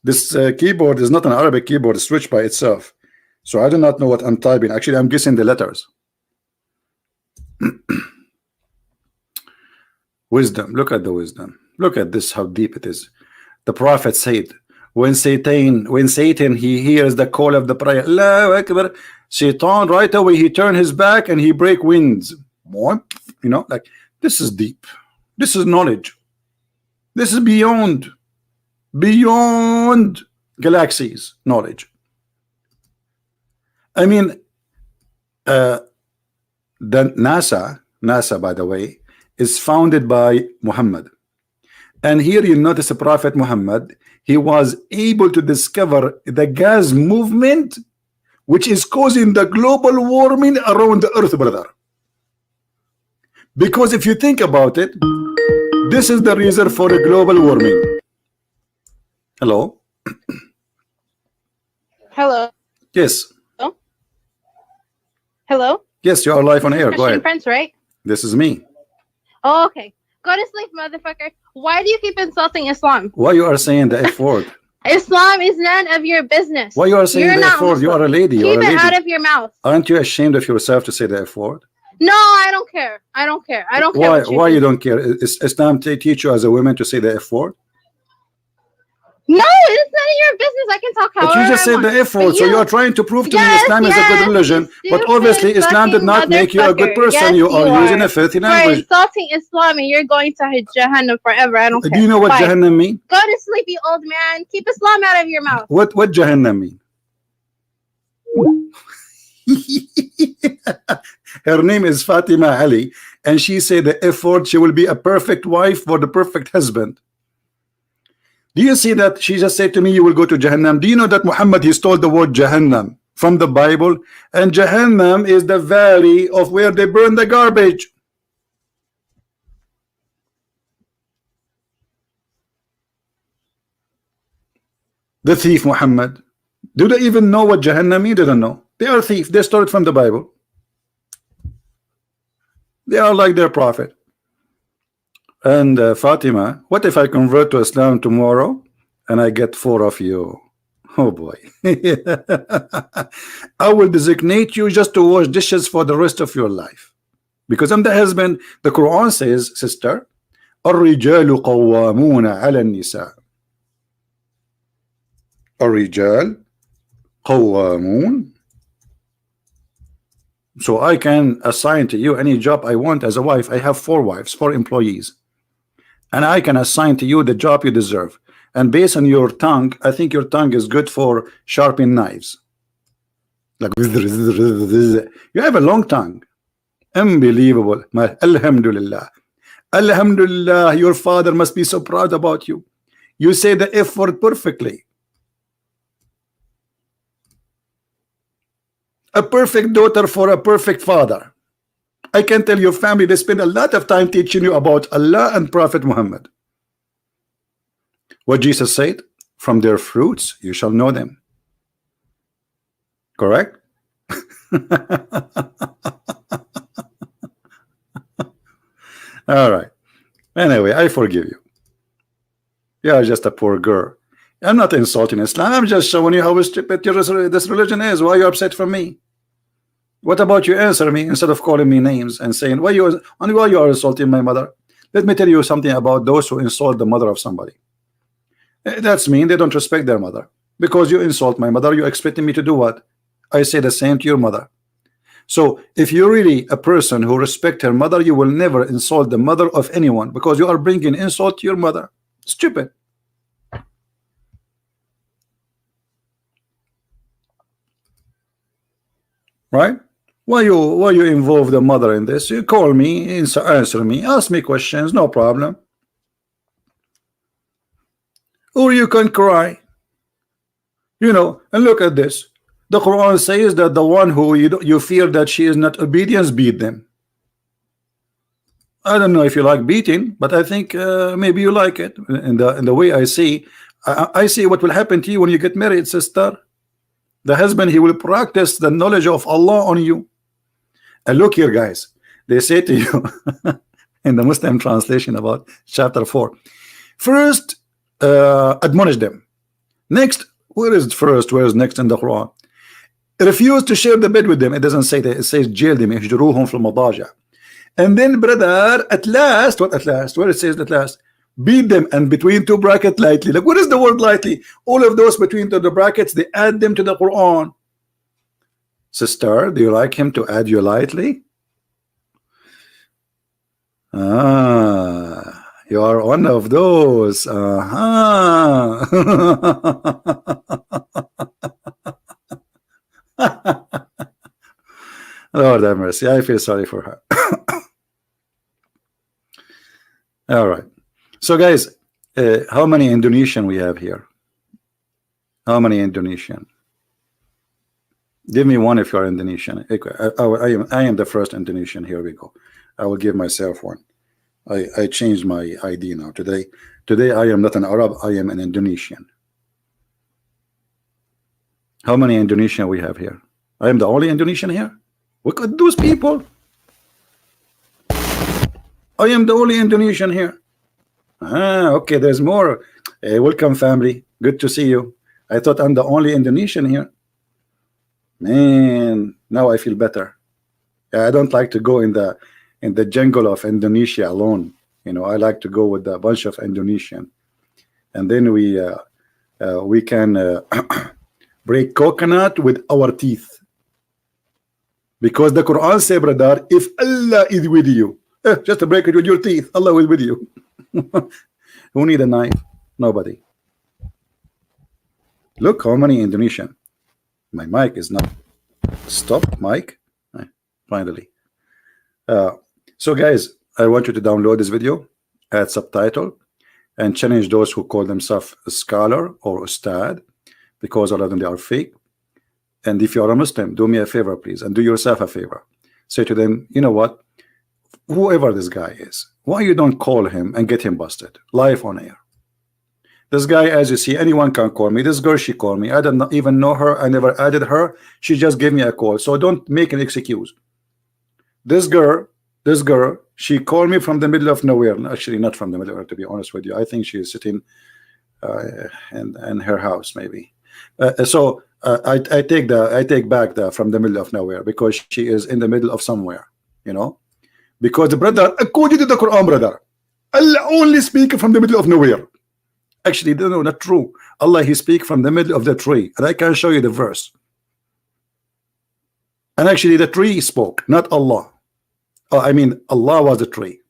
This keyboard is not an Arabic keyboard, it's switched by itself. So I do not know what I'm typing. Actually, I'm guessing the letters. Wisdom. Look at the wisdom. Look at this, how deep it is. The Prophet said, when Satan he hears the call of the prayer, Allahu Akbar, Satan right away he turn his back and he break winds. You know, like this is deep. This is knowledge. This is beyond galaxies knowledge. I mean, the NASA, by the way, is founded by Muhammad. And here you notice the Prophet Muhammad, he was able to discover the gas movement which is causing the global warming around the earth, brother. Because if you think about it, this is the reason for the global warming. Hello? Hello. Yes. Hello? Yes, you are live on air. Go ahead. Prince, right? This is me. Oh, okay. Go to sleep, motherfucker. Why do you keep insulting Islam? Why you are saying the F word? Islam is none of your business. Why you are saying the F word? You are a lady. Keep it out of your mouth. Aren't you ashamed of yourself to say the F word? No, I don't care. I don't care. I don't care. Why you don't care? Is Islam teach you as a woman to say the F word? No, it's none of your business. I can talk however But you just said the F word, so you are trying to prove to me Islam is a good religion. But obviously Islam did not make you a good person. You are using a filthy language. You're insulting Islam and you're going to Jahannam forever. I don't care. Do you know what Jahannam mean? Go to sleep, you old man. Keep Islam out of your mouth. What Jahannam mean? Her name is Fatima Ali, and she said the F word, she will be a perfect wife for the perfect husband. Do you see that she just said to me, you will go to Jahannam? Do you know that Muhammad, he stole the word Jahannam from the Bible? And Jahannam is the valley of where they burn the garbage. The thief Muhammad. Do they even know what Jahannam means? They don't know. They are thieves. They stole it from the Bible. They are like their prophet. And Fatima, what if I convert to Islam tomorrow and I get 4 of you? Oh boy. I will designate you just to wash dishes for the rest of your life. Because I'm the husband. The Quran says, sister, الرجال قوامون على النساء. الرجال قوامون. So I can assign to you any job I want as a wife. I have 4 wives, 4 employees. And I can assign to you the job you deserve. And based on your tongue, I think your tongue is good for sharpening knives. Like you have a long tongue. Unbelievable. Alhamdulillah. Alhamdulillah, your father must be so proud about you. You say the F word perfectly. A perfect daughter for a perfect father. I can tell your family they spend a lot of time teaching you about Allah and Prophet Muhammad. What Jesus said, from their fruits you shall know them. Correct? All right. Anyway, I forgive you. You are just a poor girl. I'm not insulting Islam. I'm just showing you how stupid this religion is. Why are you upset from me? What about you answer me instead of calling me names and saying why you are insulting my mother? Let me tell you something about those who insult the mother of somebody. That's mean they don't respect their mother. Because you insult my mother, you're expecting me to do what? I say the same to your mother. So if you're really a person who respect her mother, you will never insult the mother of anyone because you are bringing insult to your mother. Stupid. Right? Why you involve the mother in this? You call me, answer me, ask me questions, no problem. Or you can cry. You know, and look at this. The Quran says that the one who you fear that she is not obedient, beat them. I don't know if you like beating, but I think maybe you like it. In the way I see what will happen to you when you get married, sister. The husband, he will practice the knowledge of Allah on you. And look here, guys. They say to you in the Muslim translation about chapter 4. First, admonish them. Next, where is first? Where is next in the Quran? Refuse to share the bed with them. It doesn't say that. It says jail them. اهجروهم في المضاجع. And then, brother, at last, what at last? Where it says at last? Beat them, and between 2 brackets lightly. Like, what is the word lightly? All of those between the brackets, they add them to the Quran. Sister, do you like him to add you lightly? Ah, You are one of those. Lord have mercy. I feel sorry for her. All right. So, guys, how many Indonesian we have here? How many Indonesian? Give me one if you're Indonesian. I am the first Indonesian. Here we go. I will give myself one. I changed my ID now. Today I am not an Arab. I am an Indonesian. How many Indonesian we have here? I am the only Indonesian here. Look at those people. I am the only Indonesian here. Okay, there's more. Welcome, family. Good to see you. I thought I'm the only Indonesian here. Man, now I feel better. I don't like to go in the jungle of Indonesia alone. You know, I like to go with a bunch of Indonesian, and then we can break coconut with our teeth, because the Quran says, brother, if Allah is with you, just to break it with your teeth, Allah is with you. Who need a knife? Nobody. Look how many Indonesian. My mic is not. Stop, mic. Finally. So guys, I want you to download this video, add subtitle, and challenge those who call themselves a scholar or Ustadz, because all of them, they are fake. And if you are a Muslim, do me a favor, please, and do yourself a favor. Say to them, you know what? Whoever this guy is, why you don't call him and get him busted live on air? This guy, as you see, anyone can call me. This girl, she called me. I don't even know her. I never added her. She just gave me a call. So don't make an excuse. This girl, she called me from the middle of nowhere. Actually, not from the middle of nowhere, to be honest with you. I think she is sitting in her house, maybe. I take back the from the middle of nowhere, because she is in the middle of somewhere, you know. Because the brother, according to the Quran, brother, Allah only speak from the middle of nowhere. Actually, no, not true. Allah, he speak from the middle of the tree, and I can show you the verse. And actually, the tree spoke, not Allah. I mean, Allah was the tree.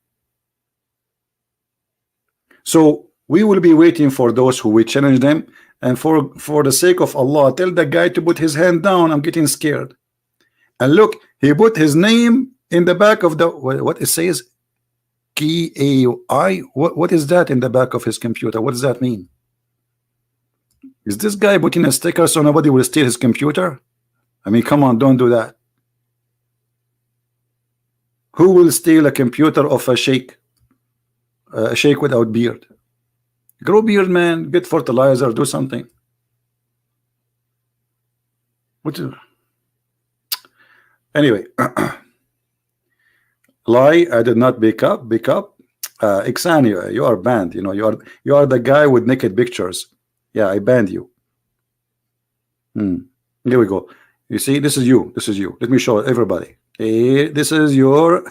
So we will be waiting for those who will challenge them. And for the sake of Allah, tell the guy to put his hand down. I'm getting scared. And look, he put his name in the back of the what it says, KAI. What is that in the back of his computer? What does that mean? Is this guy putting a sticker so nobody will steal his computer? I mean, come on, don't do that. Who will steal a computer of a sheikh? A sheikh without beard. Grow beard, man. Get fertilizer. Do something. Anyway, lie. I did not pick up. Ixan, you are banned. You know, you are the guy with naked pictures. Yeah, I banned you. Here we go. You see, this is you. This is you. Let me show everybody. Hey, this is your.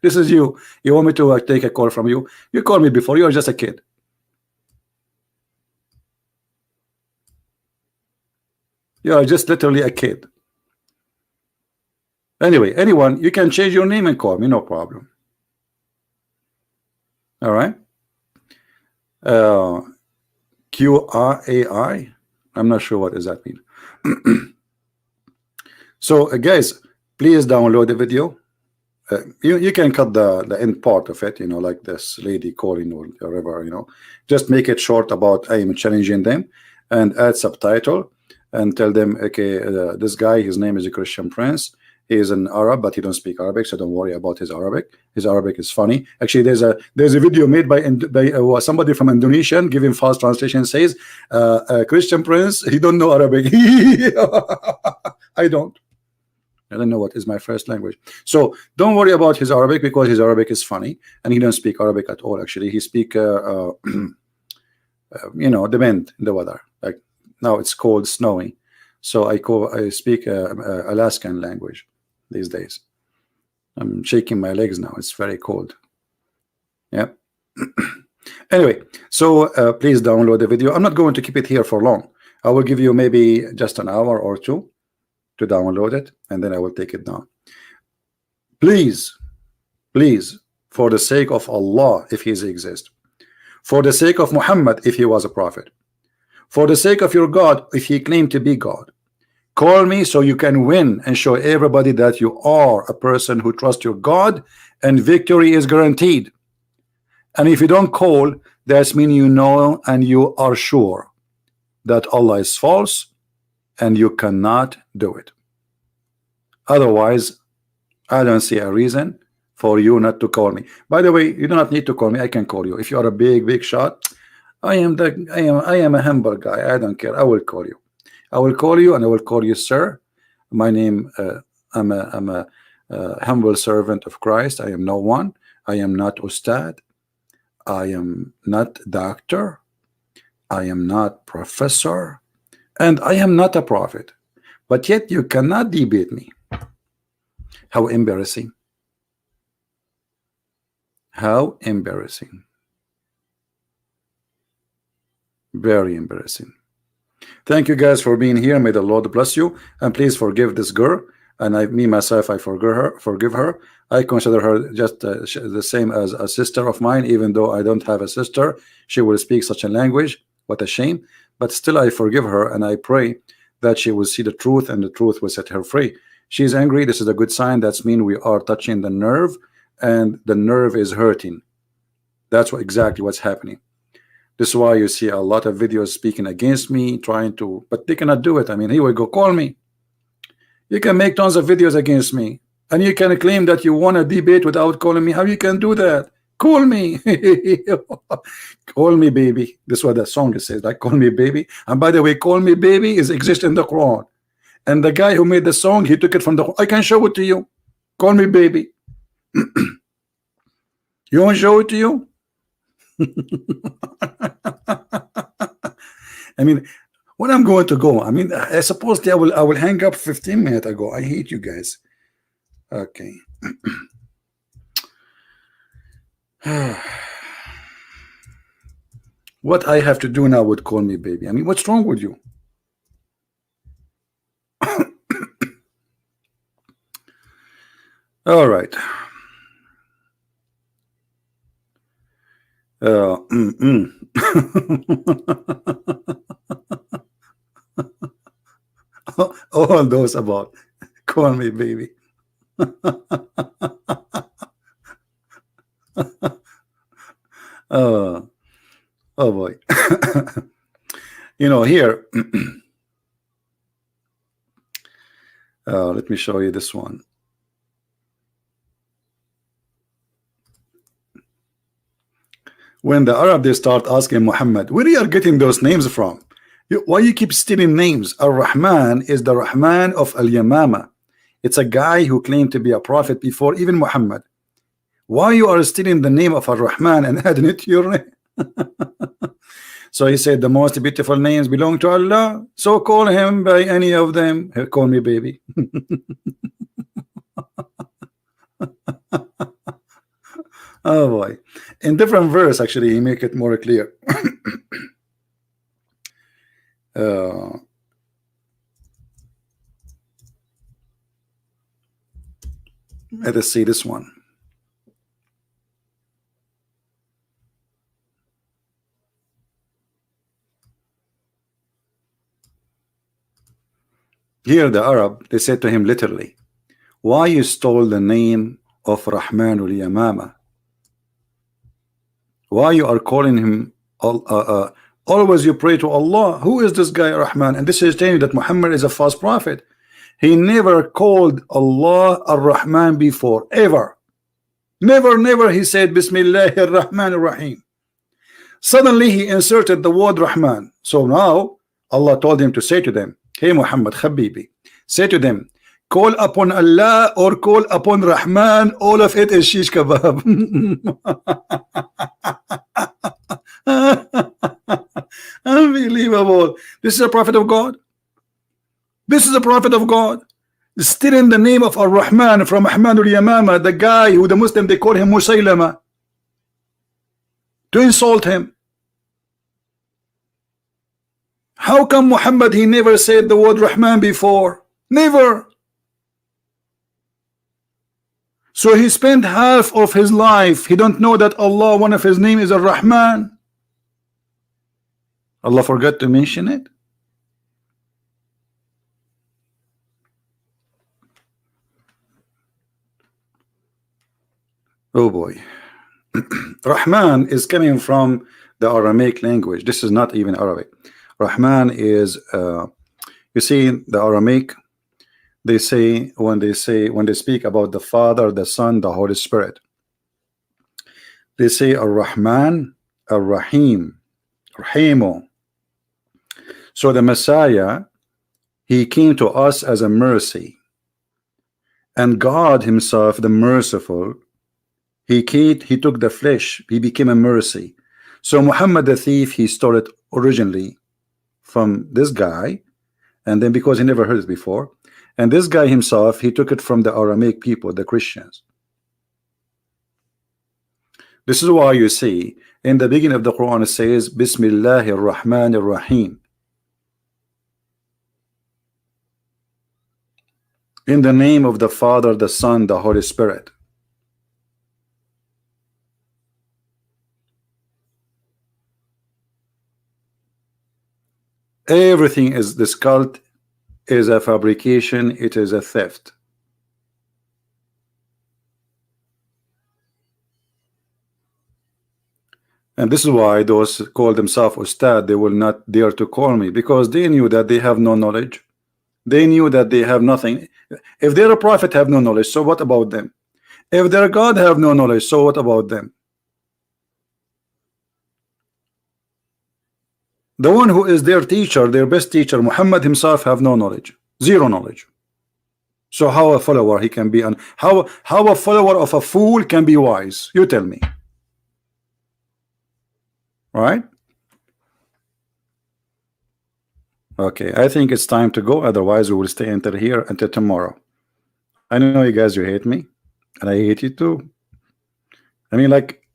This is you. You want me to take a call from you? You called me before. You are just a kid. You are just literally a kid. Anyway, anyone, you can change your name and call me, no problem. All right. QRAI. I'm not sure what does that mean. So guys, please download the video. You can cut the end part of it, you know, like this lady calling or whatever, you know. Just make it short about I am challenging them, and add subtitle and tell them, okay, this guy, his name is a Christian Prince. He is an Arab, but he don't speak Arabic, so don't worry about his Arabic. His Arabic is funny. Actually, there's a video made by somebody from Indonesia giving false translation, says Christian Prince, he don't know Arabic. I don't know what is my first language. So don't worry about his Arabic, because his Arabic is funny, and he don't speak Arabic at all. Actually, he speak you know, depend in the weather. Like now it's cold, snowy, so I speak Alaskan language these days. I'm shaking my legs now. It's very cold. Yeah. Anyway, so please download the video. I'm not going to keep it here for long. I will give you maybe just an hour or two to download it, and then I will take it down. Please For the sake of Allah, if he exists. For the sake of Muhammad, if he was a prophet. For the sake of your God, if he claimed to be God. Call me so you can win and show everybody that you are a person who trusts your God and victory is guaranteed. And if you don't call, that means you know and you are sure that Allah is false and you cannot do it. Otherwise, I don't see a reason for you not to call me. By the way, you do not need to call me. I can call you. If you are a big shot, I am a humble guy. I don't care. I will call you. I will call you and I will call you sir. My name, I'm a humble servant of Christ. I am no one. I am not Ustad. I am not doctor. I am not professor. And I am not a prophet. But yet you cannot debate me. How embarrassing. How embarrassing. Very embarrassing. Thank you guys for being here. May the Lord bless you. And please forgive this girl. And me myself, I forgive her. I consider her just the same as a sister of mine, even though I don't have a sister. She will speak such a language. What a shame. But still I forgive her and I pray that she will see the truth and the truth will set her free. She's angry. This is a good sign. That's mean we are touching the nerve and the nerve is hurting. That's exactly what's happening. This is why you see a lot of videos speaking against me, trying to, but they cannot do it. I mean, here we go, call me. You can make tons of videos against me and you can claim that you want a debate without calling me. How you can do that? Call me. Call me baby. This is what the song says, like call me baby. And by the way, call me baby is exist in the Quran. And the guy who made the song, he took it from the, I can show it to you. Call me baby. You want to show it to you? I mean, when I'm going to go, I mean, I suppose I will hang up 15 minutes ago. I hate you guys. Okay. What I have to do now would call me baby. I mean, what's wrong with you? All right. All those about call me baby. Oh boy. You know, here let me show you this one. When the Arab they start asking Muhammad, where you are getting those names from? Why you keep stealing names? Ar-Rahman is the Rahman of Al-Yamama. It's a guy who claimed to be a prophet before even Muhammad. Why you are stealing the name of Ar-Rahman and adding it to your name? So he said the most beautiful names belong to Allah, so call him by any of them. Call me baby. Oh boy. In different verse actually he make it more clear. Let us see this one. Here the Arab, they said to him literally, why you stole the name of Rahman al-Yamama? Why you are calling him always you pray to Allah? Who is this guy Rahman? And this is telling you that Muhammad is a false prophet. He never called Allah Ar-Rahman before, ever. Never he said Bismillahir Rahmanir Rahim. Suddenly he inserted the word Rahman. So now Allah told him to say to them, hey Muhammad Habibi, say to them, call upon Allah or call upon Rahman, all of it is shish kebab. Unbelievable. This is a prophet of God. This is a prophet of God. Still in the name of Ar-Rahman from Ahmad al-Yamama, the guy who the Muslim they call him Musaylama, to insult him. How come Muhammad he never said the word Rahman before? Never. So he spent half of his life, he don't know that Allah, one of his name is Ar-Rahman. Allah forgot to mention it. Oh boy. Rahman is coming from the Aramaic language. This is not even Arabic. Rahman is you see the Aramaic, they say when they speak about the Father, the Son, the Holy Spirit, they say Ar-Rahman, Ar-Rahim, Rahimu. So the Messiah, he came to us as a mercy, and God himself, the merciful, he took the flesh, he became a mercy. So Muhammad the thief, he stole it originally from this guy, and then because he never heard it before, and this guy himself, he took it from the Aramaic people, the Christians. This is why you see in the beginning of the Quran it says Bismillahir Rahmanir Rahim. In the name of the Father, the Son, the Holy Spirit. Everything is, this cult is a fabrication, it is a theft. And this is why those call themselves Ustad, they will not dare to call me, because they knew that they have no knowledge. They knew that they have nothing. If their prophet have no knowledge, so what about them? If their God have no knowledge, so what about them? The one who is their teacher, their best teacher, Muhammad himself, have no knowledge, zero knowledge. So how a follower he can be, and how a follower of a fool can be wise? You tell me. Right? Okay, I think it's time to go. Otherwise, we will stay until here until tomorrow. I know you guys, you hate me, and I hate you too. I mean, like,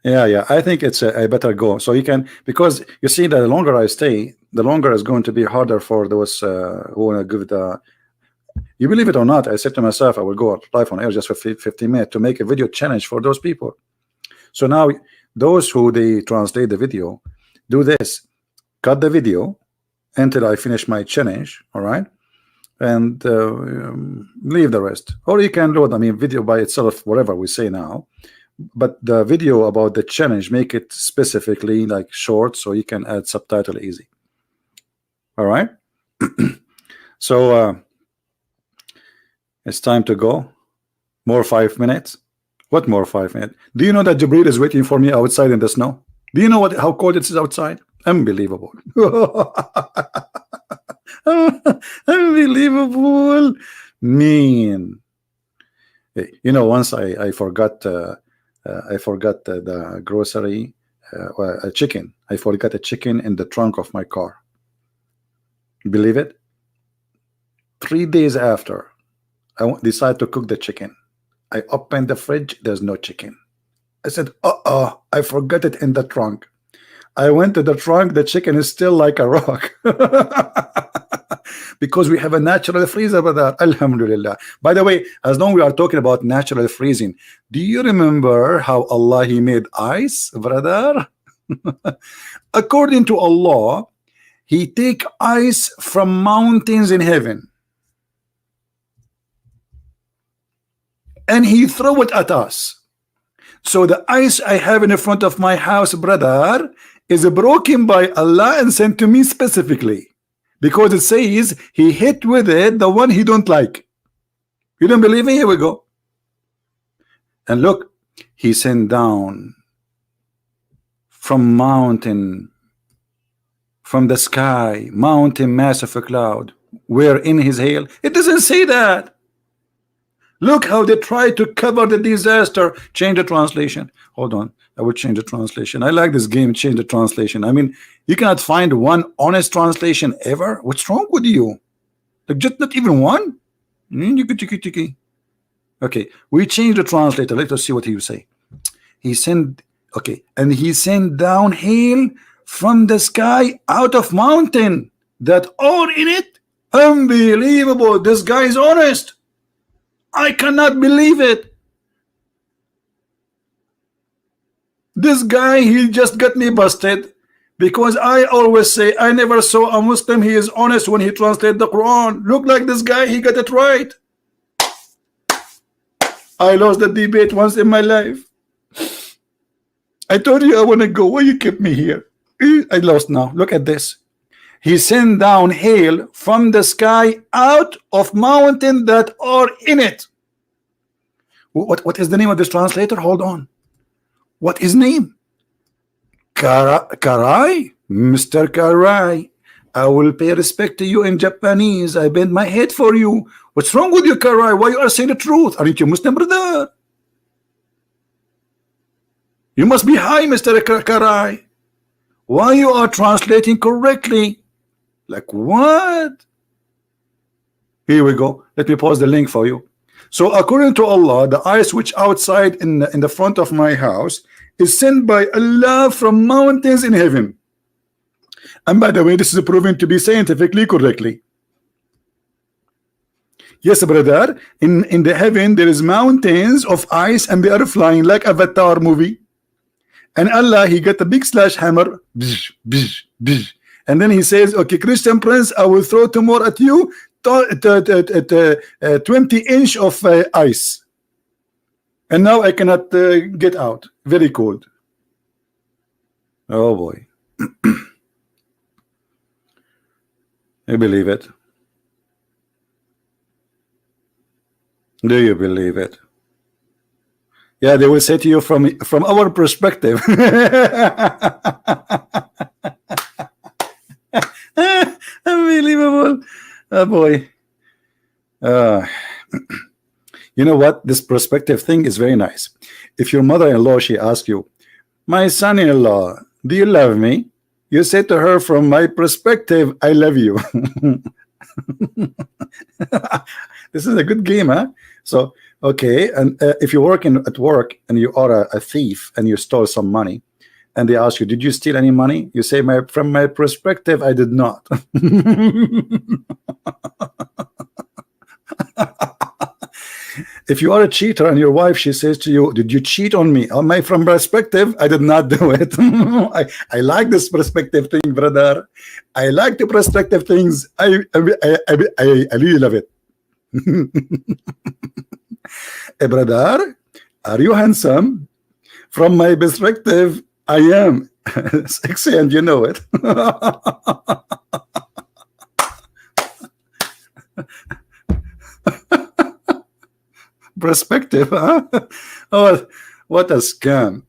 yeah. I think it's I better go. So you can, because you see, the longer I stay, the longer it's going to be harder for those who want to give the. You believe it or not, I said to myself, I will go live on air just for 15 minutes to make a video challenge for those people. So now, those who they translate the video, do this: cut the video until I finish my challenge, all right, and leave the rest. Or you can load, I mean, video by itself, whatever we say now, but the video about the challenge, make it specifically like short, so you can add subtitle easy. All right. So it's time to go. More 5 minutes. What more 5 minutes? Do you know that Jibril is waiting for me outside in the snow? Do you know how cold it is outside? Unbelievable. Unbelievable. Mean. You know, once I forgot the grocery, a chicken. I forgot a chicken in the trunk of my car. Believe it? 3 days after, I decided to cook the chicken. I opened the fridge, there's no chicken. I said, I forgot it in the trunk. I went to the trunk, the chicken is still like a rock. Because we have a natural freezer, brother. Alhamdulillah. By the way, as long as we are talking about natural freezing, do you remember how Allah, he made ice, brother? According to Allah, he take ice from mountains in heaven, and he throw it at us. So the ice I have in the front of my house, brother, is broken by Allah and sent to me specifically, because it says he hit with it the one he don't like. You don't believe me? Here we go. And look, he sent down from mountain, from the sky, mountain, massive cloud, where in his hail. It doesn't say that. Look how they try to cover the disaster. Change the translation. Hold on, I will change the translation. I like this game. Change the translation. I mean, you cannot find one honest translation ever. What's wrong with you? Like, just not even one? Okay, we change the translator. Let us see what he say. He sent, okay, and he sent down hail from the sky out of mountain that all in it Unbelievable. This guy is honest. I cannot believe it. This guy, he just got me busted because I always say I never saw a Muslim. He is honest when he translates the Quran. Look like this guy, he got it right. I lost the debate once in my life. I told you I want to go. Why you kept me here? I lost now. Look at this. He sent down hail from the sky out of mountain that are in it. What is the name of this translator? Hold on. What is name? Karai? Mr. Karai. I will pay respect to you in Japanese. I bend my head for you. What's wrong with you, Karai? Why you are saying the truth? Aren't you Muslim, brother? You must be high, Mr. Karai. Why you are translating correctly? Like what? Here we go. Let me pause the link for you. So according to Allah, the ice which outside in the front of my house is sent by Allah from mountains in heaven. And by the way, this is proven to be scientifically correctly. Yes, brother. In the heaven there is mountains of ice and they are flying like Avatar movie. And Allah, he got a big slash hammer, bzz, bzz, bzz. And then he says, okay, Christian Prince, I will throw tomorrow at you 20-inch of ice. And now I cannot get out. Very cold. Oh boy. You believe it? Do you believe it? Yeah, they will say to you from our perspective. Unbelievable. Oh boy. You know what? This perspective thing is very nice. If your mother-in-law, she asks you, my son-in-law, do you love me? You say to her, from my perspective, I love you. This is a good game, huh? So, okay, and if you're working at work and you are a thief and you stole some money, and they ask you, did you steal any money? You say, from my perspective, I did not. If you are a cheater and your wife, she says to you, did you cheat on me? From perspective, I did not do it. I like this perspective thing, brother. I like the perspective things. I really love it. Hey, brother, are you handsome? From my perspective, I am sexy, and you know it. Perspective, huh? Oh, what a scam.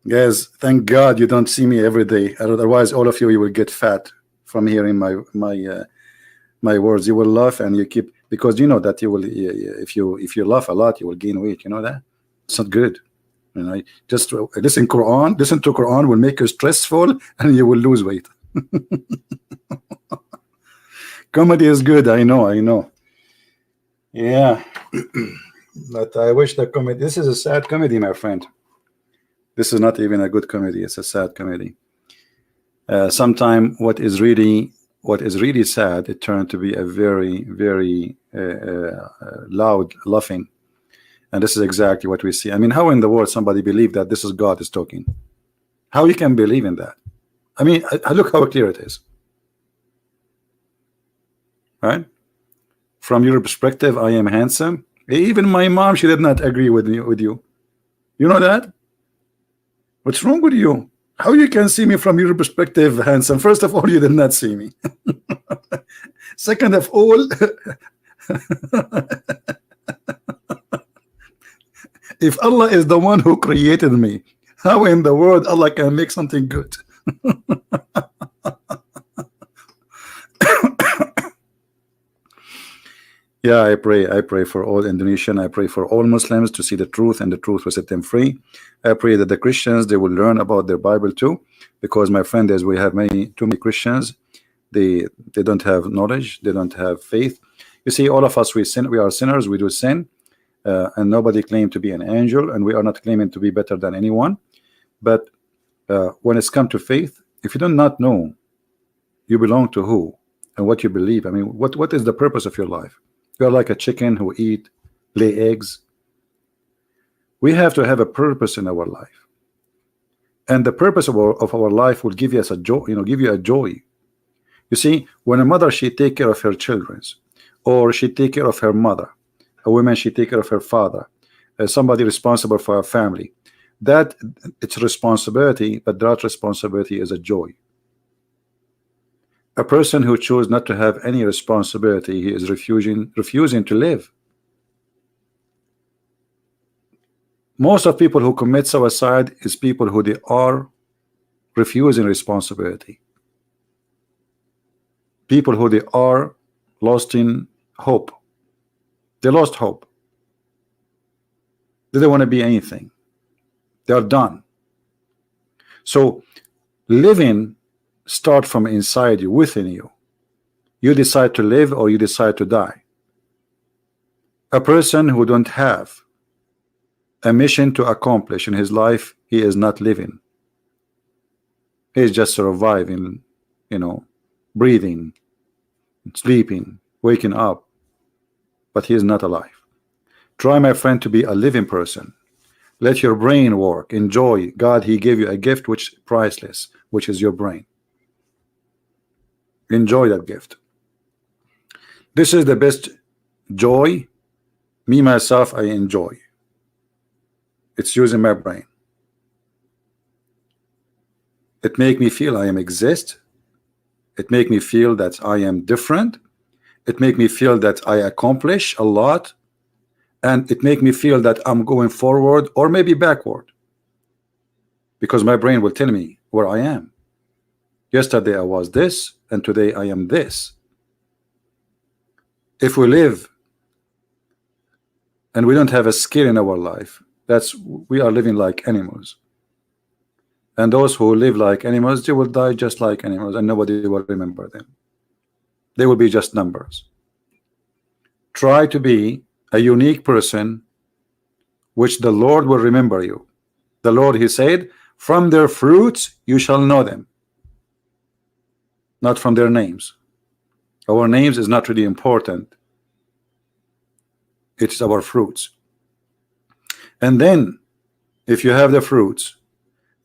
Guys, thank God you don't see me every day. Otherwise, all of you will get fat from hearing my words. You will laugh and you keep, because you know that you will, if you laugh a lot, you will gain weight. You know that? It's not good. You know, just listen to Quran will make you stressful and you will lose weight. Comedy is good, I know. Yeah. But I wish the comedy, this is a sad comedy, my friend. This is not even a good comedy, it's a sad comedy. Sometimes what is really sad, it turned to be a very, very loud laughing. And this is exactly what we see. I mean, how in the world somebody believe that this is God is talking? How you can believe in that? I mean, look how clear it is. Right? From your perspective, I am handsome. Even my mom, she did not agree with you. You know that? What's wrong with you? How you can see me from your perspective handsome? First of all, you did not see me. Second of all, if Allah is the one who created me, how in the world Allah can make something good? Yeah, I pray for all Indonesian. I pray for all Muslims to see the truth, and the truth will set them free. I pray that the Christians, they will learn about their Bible too, because my friend, as we have too many Christians, they don't have knowledge, they don't have faith. You see, all of us, we sin, we are sinners, we do sin, and nobody claimed to be an angel, and we are not claiming to be better than anyone. But when it's come to faith, if you do not know You belong to who and what you believe. I mean, what is the purpose of your life? You are like a chicken who lay eggs. We have to have a purpose in our life, and the purpose of our life will give us a joy. Give you a joy. You see, when a mother, she take care of her children, or she take care of her mother, a woman, she take care of her father, somebody responsible for a family. That it's responsibility, but that responsibility is a joy. A person who chooses not to have any responsibility, he is refusing to live. Most of people who commit suicide is people who they are refusing responsibility. People who they are lost in hope. They lost hope. They don't want to be anything. They are done. So living start from inside you, within you. You decide to live or you decide to die. A person who don't have a mission to accomplish in his life, he is not living. He is just surviving, breathing, sleeping, waking up, but he is not alive. Try, my friend, to be a living person. Let your brain work. Enjoy. God, he gave you a gift which is priceless, which is your brain. Enjoy that gift. This is the best joy. Me, myself, I enjoy. It's using my brain. It make me feel I am exist. It make me feel that I am different. It make me feel that I accomplish a lot. And it make me feel that I'm going forward or maybe backward. Because my brain will tell me where I am. Yesterday I was this, and today I am this. If we live and we don't have a skill in our life, we are living like animals. And those who live like animals, they will die just like animals, and nobody will remember them. They will be just numbers. Try to be a unique person, which the Lord will remember you. The Lord, he said, from their fruits you shall know them, not from their names. Our names is not really important. It's our fruits. And then if you have the fruits,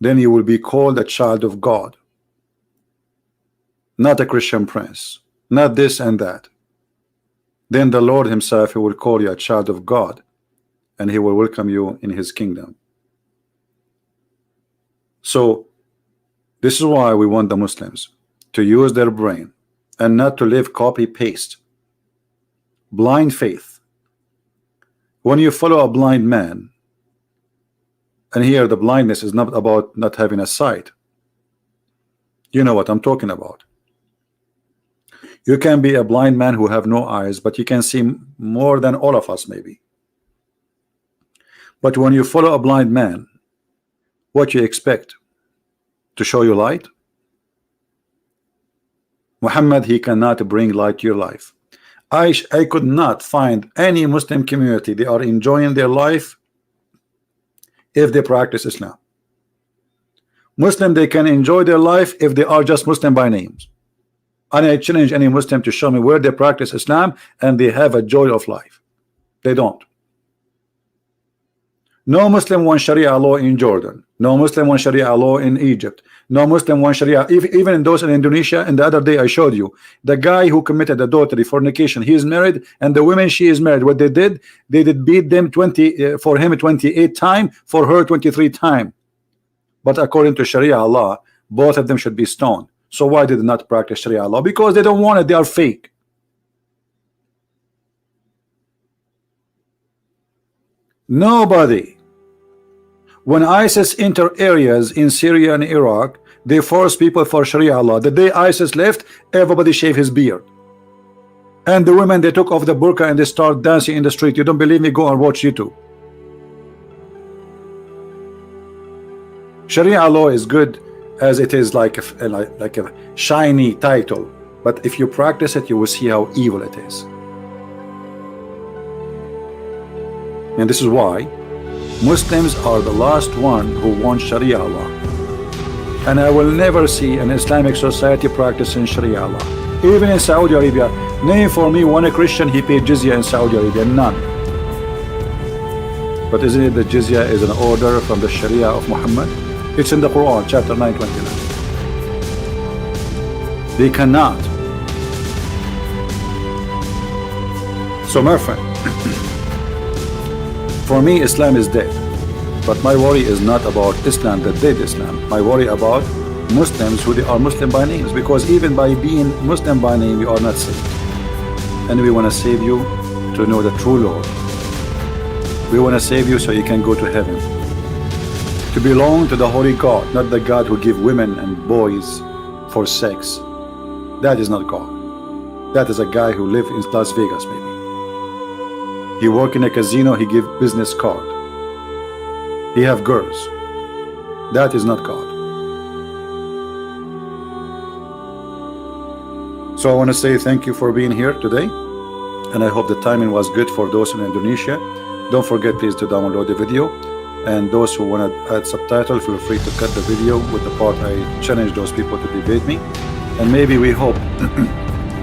then you will be called a child of God, not a Christian prince, not this and that. Then the Lord himself, he will call you a child of God, and he will welcome you in his kingdom. So this is why we want the Muslims to use their brain and not to live copy-paste. Blind faith. When you follow a blind man, and here the blindness is not about not having a sight. You know what I'm talking about. You can be a blind man who have no eyes, but you can see more than all of us maybe. But when you follow a blind man, what you expect? To show you light? Muhammad, he cannot bring light to your life. I could not find any Muslim community they are enjoying their life if they practice Islam. Muslim, they can enjoy their life if they are just Muslim by names. And I challenge any Muslim to show me where they practice Islam and they have a joy of life. They don't. No Muslim wants Sharia law in Jordan. No Muslim wants Sharia law in Egypt. No Muslim wants Sharia, even in those in Indonesia. And the other day I showed you the guy who committed adultery, fornication. He is married, and the woman, she is married. What they did beat them 20 for him 28 times, for her 23 times. But according to Sharia law, both of them should be stoned. So why did they not practice Sharia law? Because they don't want it. They are fake. Nobody. When ISIS enter areas in Syria and Iraq, they force people for Sharia law. The day ISIS left, everybody shaved his beard. And the women, they took off the burqa and they start dancing in the street. You don't believe me? Go and watch YouTube. Sharia law is good as it is like a shiny title. But if you practice it, you will see how evil it is. And this is why Muslims are the last one who want Sharia law. and I will never see an Islamic society practicing Sharia law. Even in Saudi Arabia, name for me one Christian he paid jizya in Saudi Arabia. None. But isn't it that jizya is an order from the Sharia of Muhammad? It's in the Quran, chapter 929. They cannot. So my friend, for me Islam is dead. But my worry is not about Islam, the dead Islam. My worry about Muslims who they are Muslim by names, because even by being Muslim by name you are not saved. And we want to save you to know the true Lord. We want to save you so you can go to heaven, to belong to the holy God, not the God who give women and boys for sex. That is not God. That is a guy who live in Las Vegas maybe. He work in a casino, he give business card. He have girls. That is not God. So I want to say thank you for being here today, and I hope the timing was good for those in Indonesia. Don't forget please to download the video, and those who want to add subtitle, feel free to cut the video with the part I challenge those people to debate me, and maybe we hope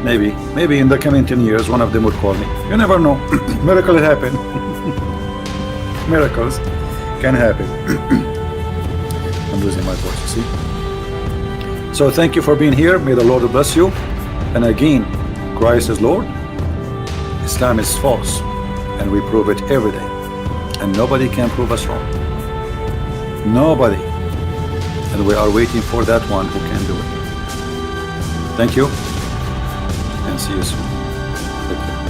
maybe in the coming 10 years one of them would call me. You never know. Miracle happen. Miracles can happen. I'm losing my voice, you see. So thank you for being here. May the Lord bless you. And again, Christ is Lord, Islam is false, and we prove it every day, and nobody can prove us wrong. Nobody. And we are waiting for that one who can do it. Thank you, and see you soon. Take care.